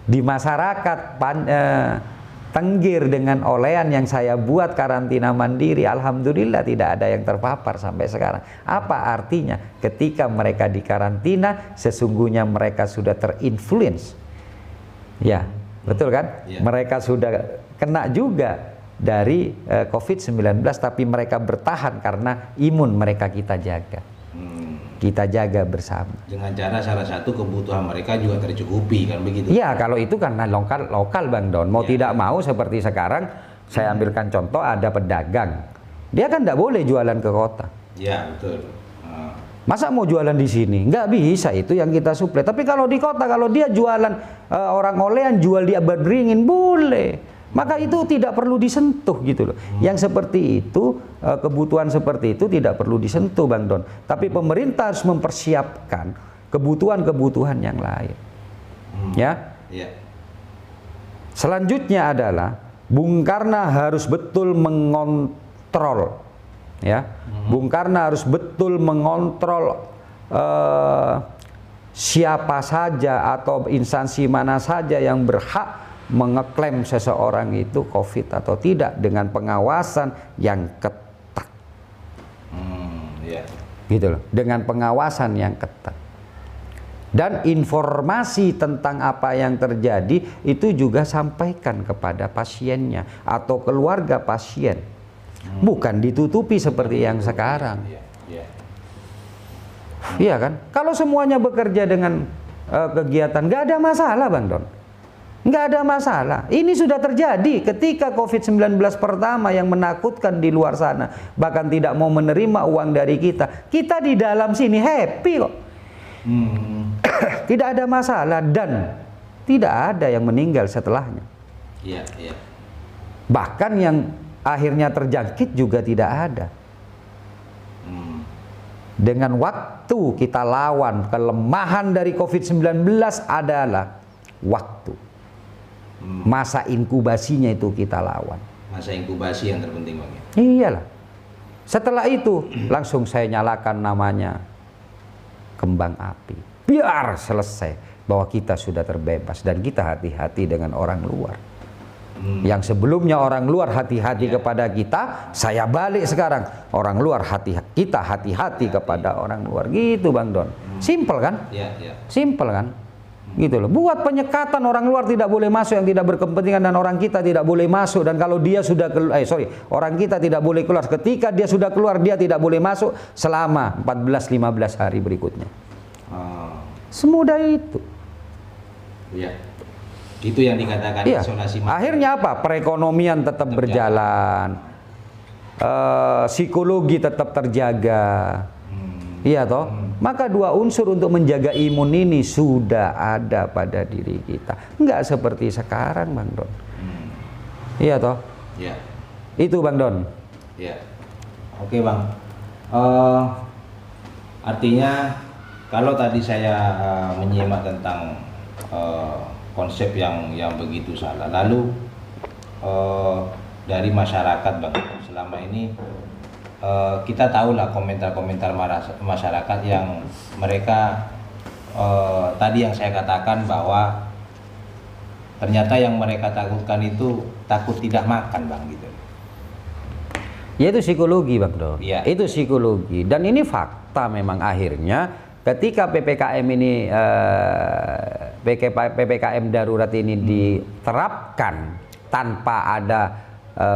di masyarakat Tenggir dengan olean yang saya buat karantina mandiri, alhamdulillah tidak ada yang terpapar sampai sekarang. Apa artinya? Ketika mereka di karantina, sesungguhnya mereka sudah terinfluence. Ya, betul kan? Ya. Mereka sudah kena juga dari COVID-19, tapi mereka bertahan karena imun mereka kita jaga. Kita jaga bersama. Dengan cara salah satu kebutuhan mereka juga tercukupi, kan begitu? Iya, kalau itu karena lokal Bang Don. Mau tidak mau seperti sekarang, saya ambilkan contoh ada pedagang. Dia kan tidak boleh jualan ke kota. Iya, betul. Masa mau jualan di sini? Nggak bisa, itu yang kita suplai. Tapi kalau di kota, kalau dia jualan orang olean jual di Abad Beringin, boleh. Maka itu tidak perlu disentuh gitu loh. Yang seperti itu, kebutuhan seperti itu tidak perlu disentuh Bang Don. Tapi pemerintah harus mempersiapkan kebutuhan-kebutuhan yang lain. Ya. Selanjutnya adalah Bung Karno harus betul mengontrol. Ya. Bung Karno harus betul mengontrol siapa saja atau instansi mana saja yang berhak mengeklaim seseorang itu COVID atau tidak dengan pengawasan yang ketat. Gitu loh, dengan pengawasan yang ketat. Dan informasi tentang apa yang terjadi itu juga sampaikan kepada pasiennya atau keluarga pasien. Bukan ditutupi seperti yang sekarang. Iya kan? Kalau semuanya bekerja dengan kegiatan, nggak ada masalah Bang Don. Nggak ada masalah. Ini sudah terjadi ketika COVID-19 pertama yang menakutkan di luar sana. Bahkan tidak mau menerima uang dari kita. Kita di dalam sini happy kok. Tidak ada masalah dan tidak ada yang meninggal setelahnya. Bahkan yang akhirnya terjangkit juga tidak ada. Dengan waktu kita lawan kelemahan dari COVID-19 adalah waktu. Masa inkubasinya itu kita lawan. Masa inkubasi yang terpenting Bang. Iyalah. Setelah itu langsung saya nyalakan namanya kembang api. Biar selesai bahwa kita sudah terbebas dan kita hati-hati dengan orang luar. Yang sebelumnya orang luar hati-hati kepada kita, saya balik sekarang. Orang luar kita hati-hati kepada orang luar. Gitu Bang Don. Simple kan? Simple kan? Gitu loh. Buat penyekatan, orang luar tidak boleh masuk yang tidak berkepentingan dan orang kita tidak boleh masuk. Dan kalau dia sudah orang kita tidak boleh keluar. Ketika dia sudah keluar, dia tidak boleh masuk selama 14-15 hari berikutnya. Semudah itu. Itu yang dikatakan isolasi. Akhirnya apa? Perekonomian tetap berjalan. Psikologi tetap terjaga. Iya toh? Maka dua unsur untuk menjaga imun ini sudah ada pada diri kita. Enggak seperti sekarang Bang Don. Iya toh? Itu Bang Don. Oke Bang. Artinya kalau tadi saya menyimak tentang konsep yang begitu salah, lalu dari masyarakat Bang. Selama ini kita tahulah komentar-komentar masyarakat yang mereka tadi yang saya katakan bahwa ternyata yang mereka takutkan itu takut tidak makan Bang gitu. Ya itu psikologi Bang Don. Ya. Itu psikologi dan ini fakta memang akhirnya ketika PPKM ini PPKM darurat ini diterapkan tanpa ada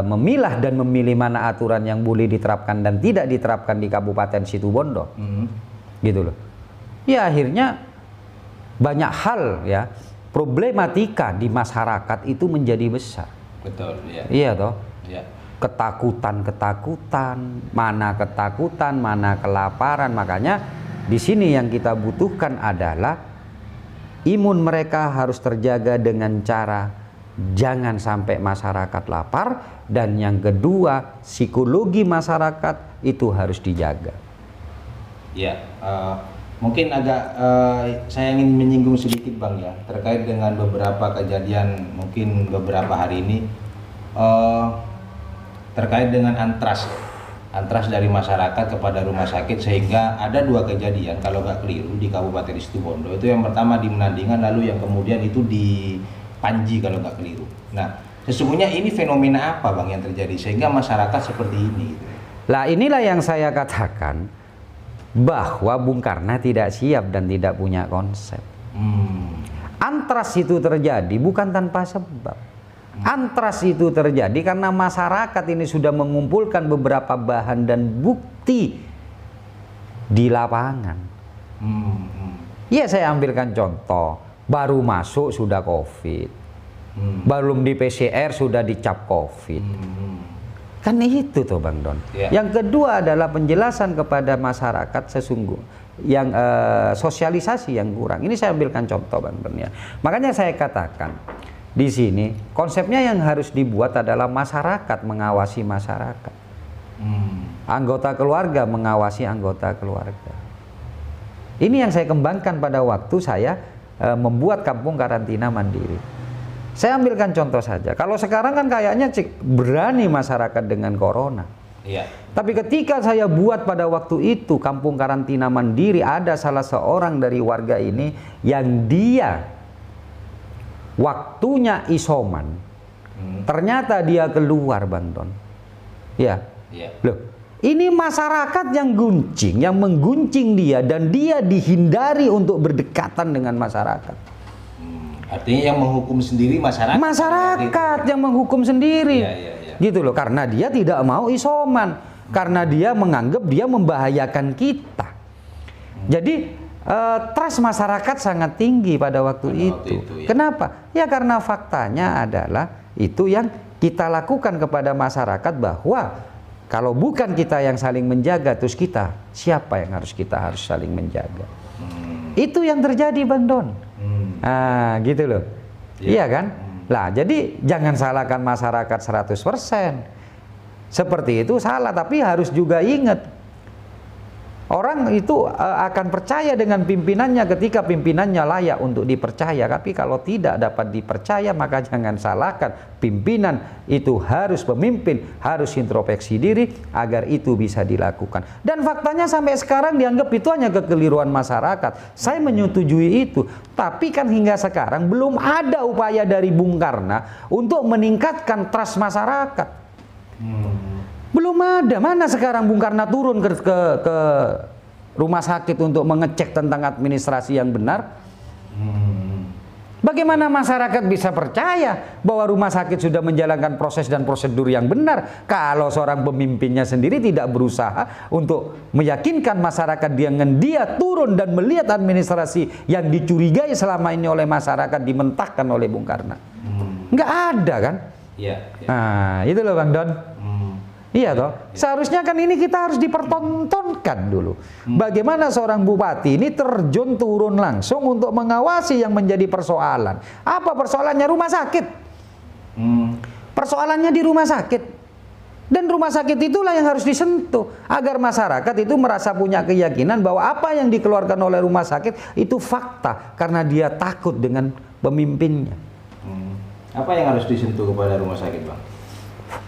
memilah dan memilih mana aturan yang boleh diterapkan dan tidak diterapkan di Kabupaten Situbondo. Gitu loh. Ya akhirnya banyak hal ya problematika di masyarakat itu menjadi besar. Betul, ya. Iya toh? Ya. Ketakutan, mana kelaparan. Makanya di sini yang kita butuhkan adalah imun mereka harus terjaga dengan cara jangan sampai masyarakat lapar, dan yang kedua psikologi masyarakat itu harus dijaga. Ya, mungkin agak saya ingin menyinggung sedikit Bang ya terkait dengan beberapa kejadian mungkin beberapa hari ini terkait dengan antras dari masyarakat kepada rumah sakit, sehingga ada 2 kejadian kalau nggak keliru di Kabupaten Situbondo. Itu yang pertama di Menandingan, lalu yang kemudian itu di Panji kalau nggak keliru. Nah, sesungguhnya ini fenomena apa Bang yang terjadi sehingga masyarakat seperti ini gitu? Lah inilah yang saya katakan bahwa Bung Karno tidak siap dan tidak punya konsep. Antras itu terjadi bukan tanpa sebab. Antras itu terjadi karena masyarakat ini sudah mengumpulkan beberapa bahan dan bukti di lapangan. Ya saya ambilkan contoh, baru masuk sudah COVID, belum di PCR sudah dicap COVID. Kan itu tuh Bang Don. Yang kedua adalah penjelasan kepada masyarakat yang sosialisasi yang kurang. Ini saya ambilkan contoh Bang Don ya. Makanya saya katakan di sini konsepnya yang harus dibuat adalah masyarakat mengawasi masyarakat, anggota keluarga mengawasi anggota keluarga. Ini yang saya kembangkan pada waktu saya membuat kampung karantina mandiri. Saya ambilkan contoh saja. Kalau sekarang kan kayaknya berani masyarakat dengan corona. Iya. Tapi ketika saya buat pada waktu itu kampung karantina mandiri, ada salah seorang dari warga ini yang dia waktunya isoman, ternyata dia keluar Bang Don. Ya. Loh, ini masyarakat yang mengguncing dia dan dia dihindari untuk berdekatan dengan masyarakat. Artinya yang menghukum sendiri masyarakat. Masyarakat yang menghukum sendiri. Gitu loh, karena dia tidak mau isoman, karena dia menganggap dia membahayakan kita. Jadi trust masyarakat sangat tinggi pada waktu itu. Ya. Kenapa? Ya karena faktanya adalah itu yang kita lakukan kepada masyarakat, bahwa kalau bukan kita yang saling menjaga, terus siapa yang harus saling menjaga? Itu yang terjadi Bang Don. Nah, gitu loh. Iya kan? Lah, jadi jangan salahkan masyarakat 100%. Seperti itu salah, tapi harus juga ingat orang itu akan percaya dengan pimpinannya ketika pimpinannya layak untuk dipercaya. Tapi kalau tidak dapat dipercaya, maka jangan salahkan pimpinan. Itu harus pemimpin, harus introspeksi diri agar itu bisa dilakukan. Dan faktanya sampai sekarang dianggap itu hanya kekeliruan masyarakat. Saya menyetujui itu. Tapi kan hingga sekarang belum ada upaya dari Bung Karno untuk meningkatkan trust masyarakat. Belum ada. Mana sekarang Bung Karno turun ke rumah sakit untuk mengecek tentang administrasi yang benar? Bagaimana masyarakat bisa percaya bahwa rumah sakit sudah menjalankan proses dan prosedur yang benar kalau seorang pemimpinnya sendiri tidak berusaha untuk meyakinkan masyarakat dengan dia turun dan melihat administrasi yang dicurigai selama ini oleh masyarakat dimentahkan oleh Bung Karno? Nggak ada kan? Nah, itu loh Bang Don. Iya toh, seharusnya kan ini kita harus dipertontonkan dulu. Bagaimana seorang bupati ini terjun turun langsung untuk mengawasi yang menjadi persoalan. Apa persoalannya? Rumah sakit. Persoalannya di rumah sakit. Dan rumah sakit itulah yang harus disentuh agar masyarakat itu merasa punya keyakinan bahwa apa yang dikeluarkan oleh rumah sakit itu fakta karena dia takut dengan pemimpinnya. Apa yang harus disentuh kepada rumah sakit Bang?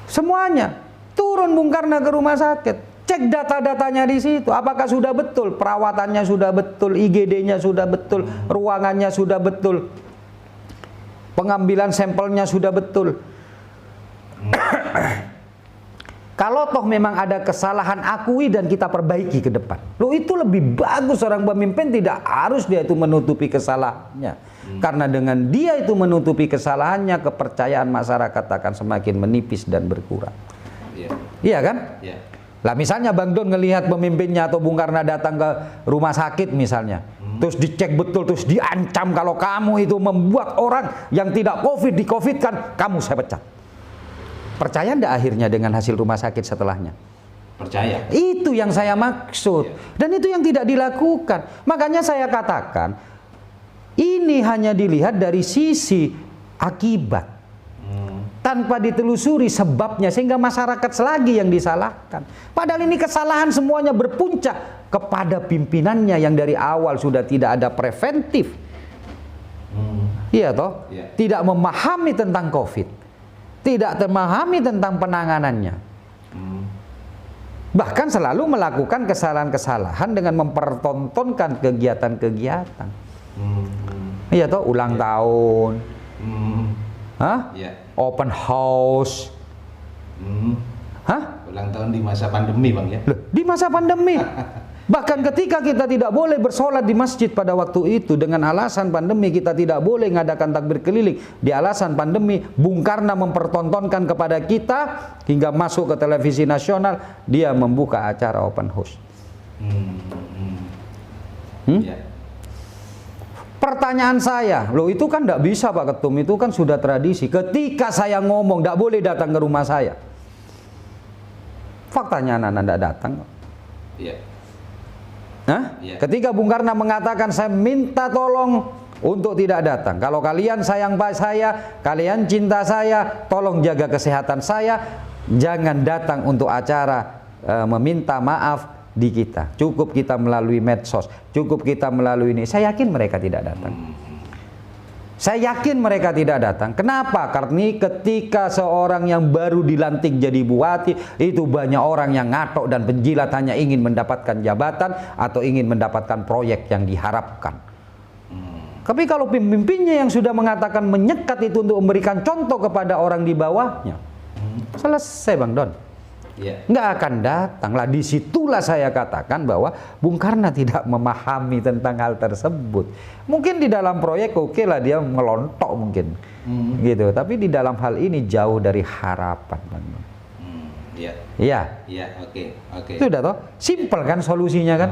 Semuanya turun Bung Karno ke rumah sakit. Cek data-datanya di situ. Apakah sudah betul? Perawatannya sudah betul, IGD-nya sudah betul, ruangannya sudah betul, pengambilan sampelnya sudah betul. Kalau toh memang ada kesalahan, akui dan kita perbaiki ke depan. Loh, itu lebih bagus. Seorang pemimpin tidak harus dia itu menutupi kesalahannya. Karena dengan dia itu menutupi kesalahannya, kepercayaan masyarakat akan semakin menipis dan berkurang. Iya kan? Lah misalnya Bang Don ngelihat pemimpinnya atau Bung Karno datang ke rumah sakit misalnya, terus dicek betul, terus diancam kalau kamu itu membuat orang yang tidak COVID di-COVID-kan, kamu saya pecat. Percaya ndak akhirnya dengan hasil rumah sakit setelahnya? Percaya. Itu yang saya maksud. Dan itu yang tidak dilakukan. Makanya saya katakan, ini hanya dilihat dari sisi akibat. Tanpa ditelusuri sebabnya, sehingga masyarakat selagi yang disalahkan. Padahal ini kesalahan semuanya berpuncak kepada pimpinannya yang dari awal sudah tidak ada preventif. Iya toh? Tidak memahami tentang COVID, tidak memahami tentang penanganannya. Bahkan selalu melakukan kesalahan-kesalahan dengan mempertontonkan kegiatan-kegiatan. Iya toh, ulang tahun. Open house. Ulang tahun di masa pandemi, Bang, ya? Loh, di masa pandemi. Bahkan ketika kita tidak boleh bersolat di masjid pada waktu itu dengan alasan pandemi, kita tidak boleh mengadakan takbir keliling di alasan pandemi, Bung Karno mempertontonkan kepada kita hingga masuk ke televisi nasional, dia membuka acara open house. Pertanyaan saya, loh itu kan tidak bisa Pak Ketum, itu kan sudah tradisi. Ketika saya ngomong tidak boleh datang ke rumah saya, faktanya anak-anak tidak datang. Ketika Bung Karno mengatakan saya minta tolong untuk tidak datang. Kalau kalian sayang Pak saya, kalian cinta saya, tolong jaga kesehatan saya, jangan datang untuk acara meminta maaf di kita. Cukup kita melalui medsos, cukup kita melalui ini. Saya yakin mereka tidak datang. Saya yakin mereka tidak datang. Kenapa? Karena ketika seorang yang baru dilantik jadi bupati, itu banyak orang yang ngatok dan penjilat hanya ingin mendapatkan jabatan atau ingin mendapatkan proyek yang diharapkan. Tapi kalau pemimpinnya yang sudah mengatakan menyekat itu untuk memberikan contoh kepada orang di bawahnya, selesai Bang Don. Nggak akan datang. Lah disitulah saya katakan bahwa Bung Karno tidak memahami tentang hal tersebut. Mungkin di dalam proyek oke lah dia ngelontok mungkin, gitu. Tapi di dalam hal ini jauh dari harapan, Bang. Oke. Itu udah toh, simple kan solusinya kan?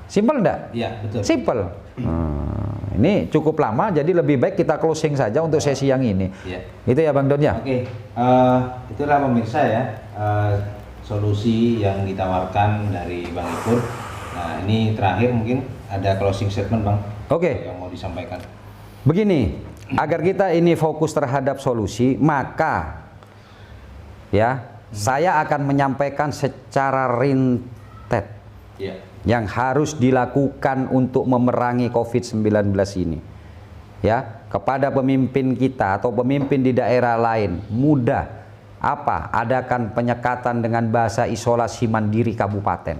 Simple enggak? Iya, betul. Simple. Ini cukup lama, jadi lebih baik kita closing saja untuk sesi yang ini. Itu ya Bang Don ya? Oke, itulah pemirsa ya, solusi yang ditawarkan dari Bang Ipul. Nah ini terakhir mungkin ada closing statement Bang. Yang mau disampaikan. Begini, agar kita ini fokus terhadap solusi, maka ya saya akan menyampaikan secara rintet yang harus dilakukan untuk memerangi COVID-19 ini. Ya, kepada pemimpin kita atau pemimpin di daerah lain, mudah adakan penyekatan dengan bahasa isolasi mandiri kabupaten.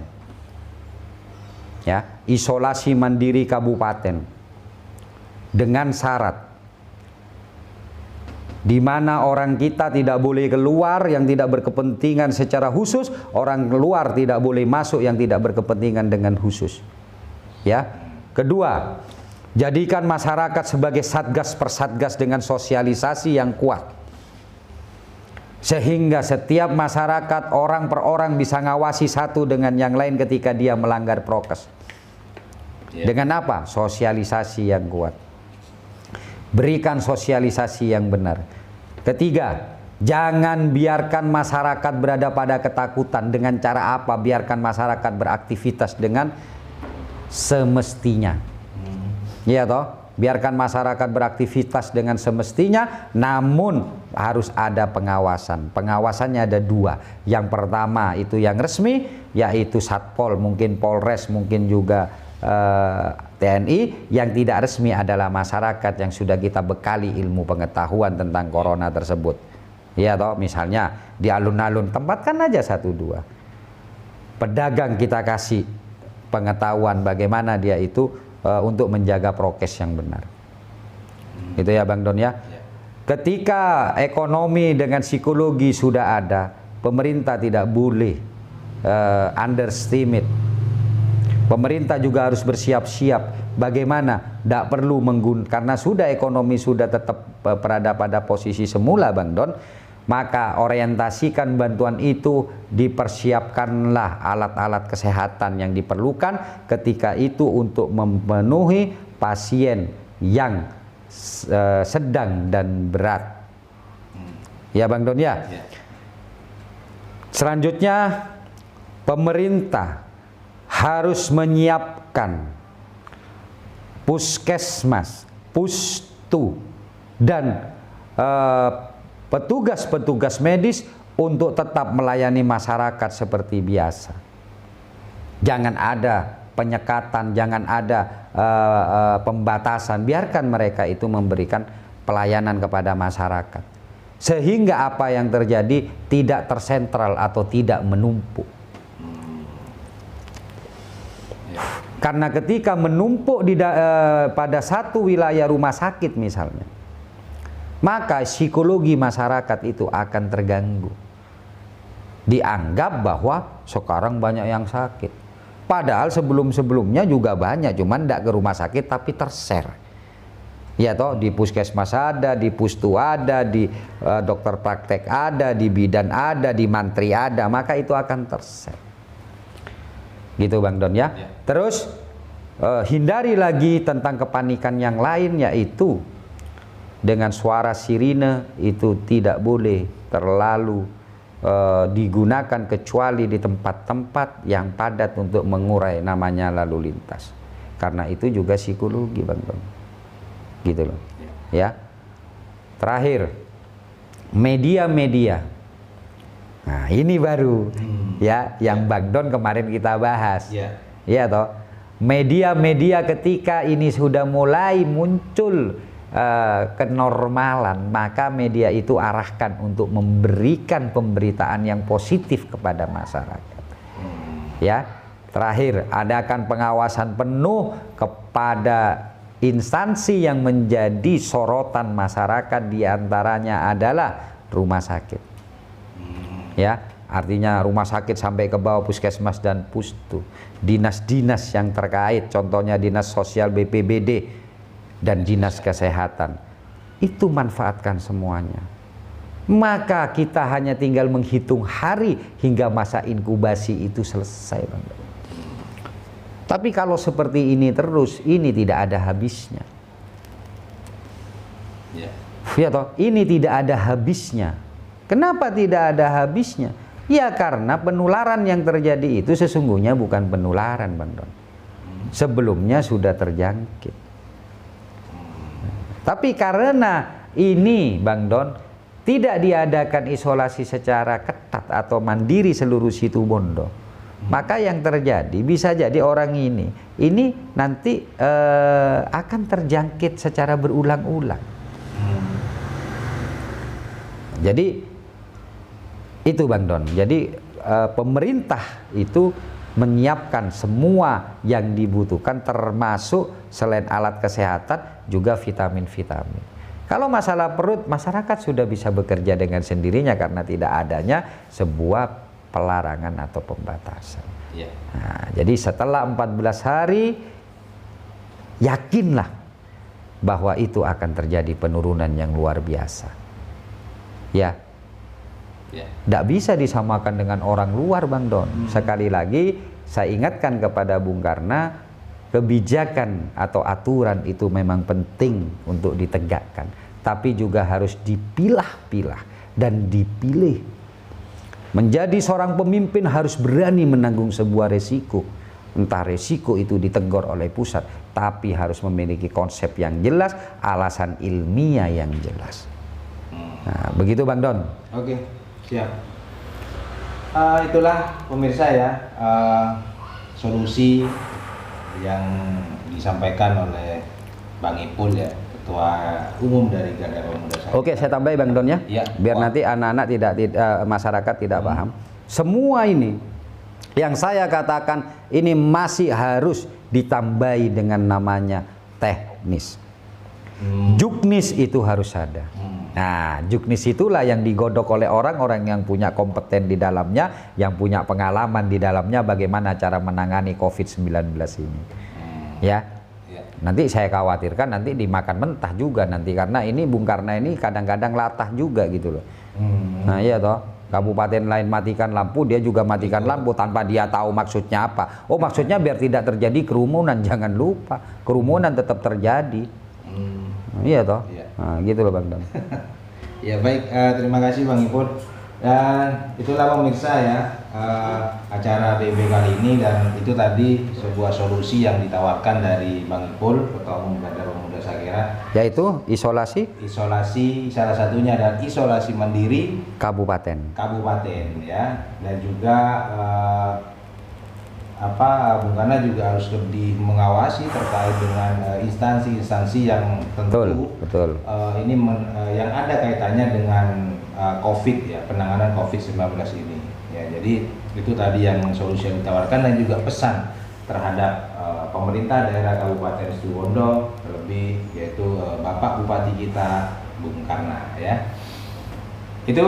Ya, isolasi mandiri kabupaten dengan syarat di mana orang kita tidak boleh keluar yang tidak berkepentingan secara khusus, orang keluar tidak boleh masuk yang tidak berkepentingan dengan khusus. Ya. Kedua, jadikan masyarakat sebagai satgas persatgas dengan sosialisasi yang kuat. Sehingga setiap masyarakat orang per orang bisa ngawasi satu dengan yang lain ketika dia melanggar prokes. Dengan apa? Sosialisasi yang kuat. Berikan sosialisasi yang benar. Ketiga, jangan biarkan masyarakat berada pada ketakutan. Dengan cara apa? Biarkan masyarakat beraktivitas dengan semestinya. Iya toh? Biarkan masyarakat beraktivitas dengan semestinya, namun harus ada pengawasan. Pengawasannya ada dua. Yang pertama itu yang resmi, yaitu Satpol, mungkin Polres, mungkin juga TNI. Yang tidak resmi adalah masyarakat yang sudah kita bekali ilmu pengetahuan tentang corona tersebut. Iya toh, misalnya di alun-alun tempatkan aja 1-2. Pedagang kita kasih pengetahuan bagaimana dia itu untuk menjaga prokes yang benar. Itu ya Bang Don ya. Ketika ekonomi dengan psikologi sudah ada, pemerintah tidak boleh underestimate. Pemerintah juga harus bersiap-siap bagaimana, tidak perlu karena sudah ekonomi sudah tetap berada pada posisi semula Bang Don, maka orientasikan bantuan itu, dipersiapkanlah alat-alat kesehatan yang diperlukan ketika itu untuk memenuhi pasien yang sedang dan berat. Ya Bang Don ya. Selanjutnya pemerintah harus menyiapkan puskesmas, pustu, dan petugas-petugas medis untuk tetap melayani masyarakat seperti biasa. Jangan ada penyekatan, jangan ada pembatasan, biarkan mereka itu memberikan pelayanan kepada masyarakat. Sehingga apa yang terjadi tidak tersentral atau tidak menumpuk. Karena ketika menumpuk pada satu wilayah rumah sakit misalnya, maka psikologi masyarakat itu akan terganggu. Dianggap bahwa sekarang banyak yang sakit. Padahal sebelum-sebelumnya juga banyak, cuman tidak ke rumah sakit tapi terser. Ya toh, di puskesmas ada, di pustu ada, di dokter praktek ada, di bidan ada, di mantri ada, maka itu akan terser. Gitu Bang Don ya. Terus hindari lagi tentang kepanikan yang lain, yaitu dengan suara sirine itu tidak boleh terlalu digunakan kecuali di tempat-tempat yang padat untuk mengurai namanya lalu lintas. Karena itu juga psikologi Bang Don. Gitu loh. Ya. Terakhir, media-media. Nah, ini baru ya yang Bang Don kemarin kita bahas. Ya toh. Media-media ketika ini sudah mulai muncul kenormalan, maka media itu arahkan untuk memberikan pemberitaan yang positif kepada masyarakat. Ya. Terakhir, adakan pengawasan penuh kepada instansi yang menjadi sorotan masyarakat, diantaranya adalah rumah sakit. Ya, artinya rumah sakit sampai ke bawah, puskesmas dan pustu, dinas-dinas yang terkait, contohnya dinas sosial BPBD dan dinas kesehatan, itu manfaatkan semuanya. Maka kita hanya tinggal menghitung hari hingga masa inkubasi itu selesai Bang. Tapi kalau seperti ini terus, ini tidak ada habisnya. Ya toh, ini tidak ada habisnya. Kenapa tidak ada habisnya? Ya karena penularan yang terjadi itu sesungguhnya bukan penularan Bang Don. Sebelumnya sudah terjangkit. Tapi karena ini Bang Don tidak diadakan isolasi secara ketat atau mandiri seluruh situ Bondo, maka yang terjadi bisa jadi orang ini nanti akan terjangkit secara berulang-ulang. Jadi itu Bang Don. Jadi pemerintah itu menyiapkan semua yang dibutuhkan, termasuk selain alat kesehatan juga vitamin-vitamin. Kalau masalah perut, masyarakat sudah bisa bekerja dengan sendirinya karena tidak adanya sebuah pelarangan atau pembatasan. Nah, jadi setelah 14 hari, yakinlah bahwa itu akan terjadi penurunan yang luar biasa. Ya, tidak bisa disamakan dengan orang luar Bang Don. Sekali lagi saya ingatkan kepada Bung Karna, kebijakan atau aturan itu memang penting untuk ditegakkan, tapi juga harus dipilah-pilah dan dipilih. Menjadi seorang pemimpin harus berani menanggung sebuah resiko. Entah resiko itu ditegur oleh pusat, tapi harus memiliki konsep yang jelas, alasan ilmiah yang jelas. Nah, begitu Bang Don. Oke, siap. Itulah pemirsa ya, solusi yang disampaikan oleh Bang Ipul ya, Ketua Umum dari Garda Pemuda Sakera. Oke, saya tambahin Bang Don ya. Iya. Biar nanti anak-anak masyarakat tidak paham. Semua ini yang saya katakan ini masih harus ditambahi dengan namanya teknis. Juknis itu harus ada. Nah, juknis itulah yang digodok oleh orang-orang yang punya kompeten di dalamnya, yang punya pengalaman di dalamnya bagaimana cara menangani COVID-19 ini. Ya. Nanti saya khawatirkan nanti dimakan mentah juga nanti, karena ini Bung Karna ini kadang-kadang latah juga gitu loh. Nah, iya toh. Kabupaten lain matikan lampu, dia juga matikan lampu tanpa dia tahu maksudnya apa. Oh, maksudnya biar tidak terjadi kerumunan. Jangan lupa, kerumunan tetap terjadi. Iya toh. Iya. Nah, gitu loh Bang Don. Ya baik, terima kasih Bang Ipul. Dan itulah pemirsa ya, acara BB kali ini, dan itu tadi sebuah solusi yang ditawarkan dari Bang Ipul, Ketua Umum Garda Pemuda Sakera, Yaitu isolasi isolasi salah satunya dan isolasi mandiri kabupaten. ya, dan juga Bung Karna juga harus lebih mengawasi terkait dengan instansi-instansi yang tentu Betul. yang ada kaitannya dengan COVID ya, penanganan COVID-19 ini. Ya, jadi itu tadi yang solusi yang ditawarkan, dan juga pesan terhadap pemerintah daerah Kabupaten Situbondo, terlebih yaitu Bapak Bupati kita Bung Karna ya. Itu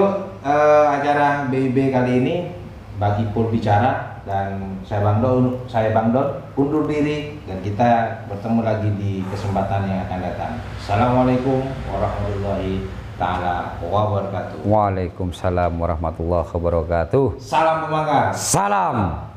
acara BIB kali ini, Bang Ipul bicara dan saya Bang Don undur diri, dan kita bertemu lagi di kesempatan yang akan datang. Assalamualaikum warahmatullahi taala wabarakatuh. Waalaikumsalam warahmatullahi wabarakatuh. Salam pemangkas. Salam.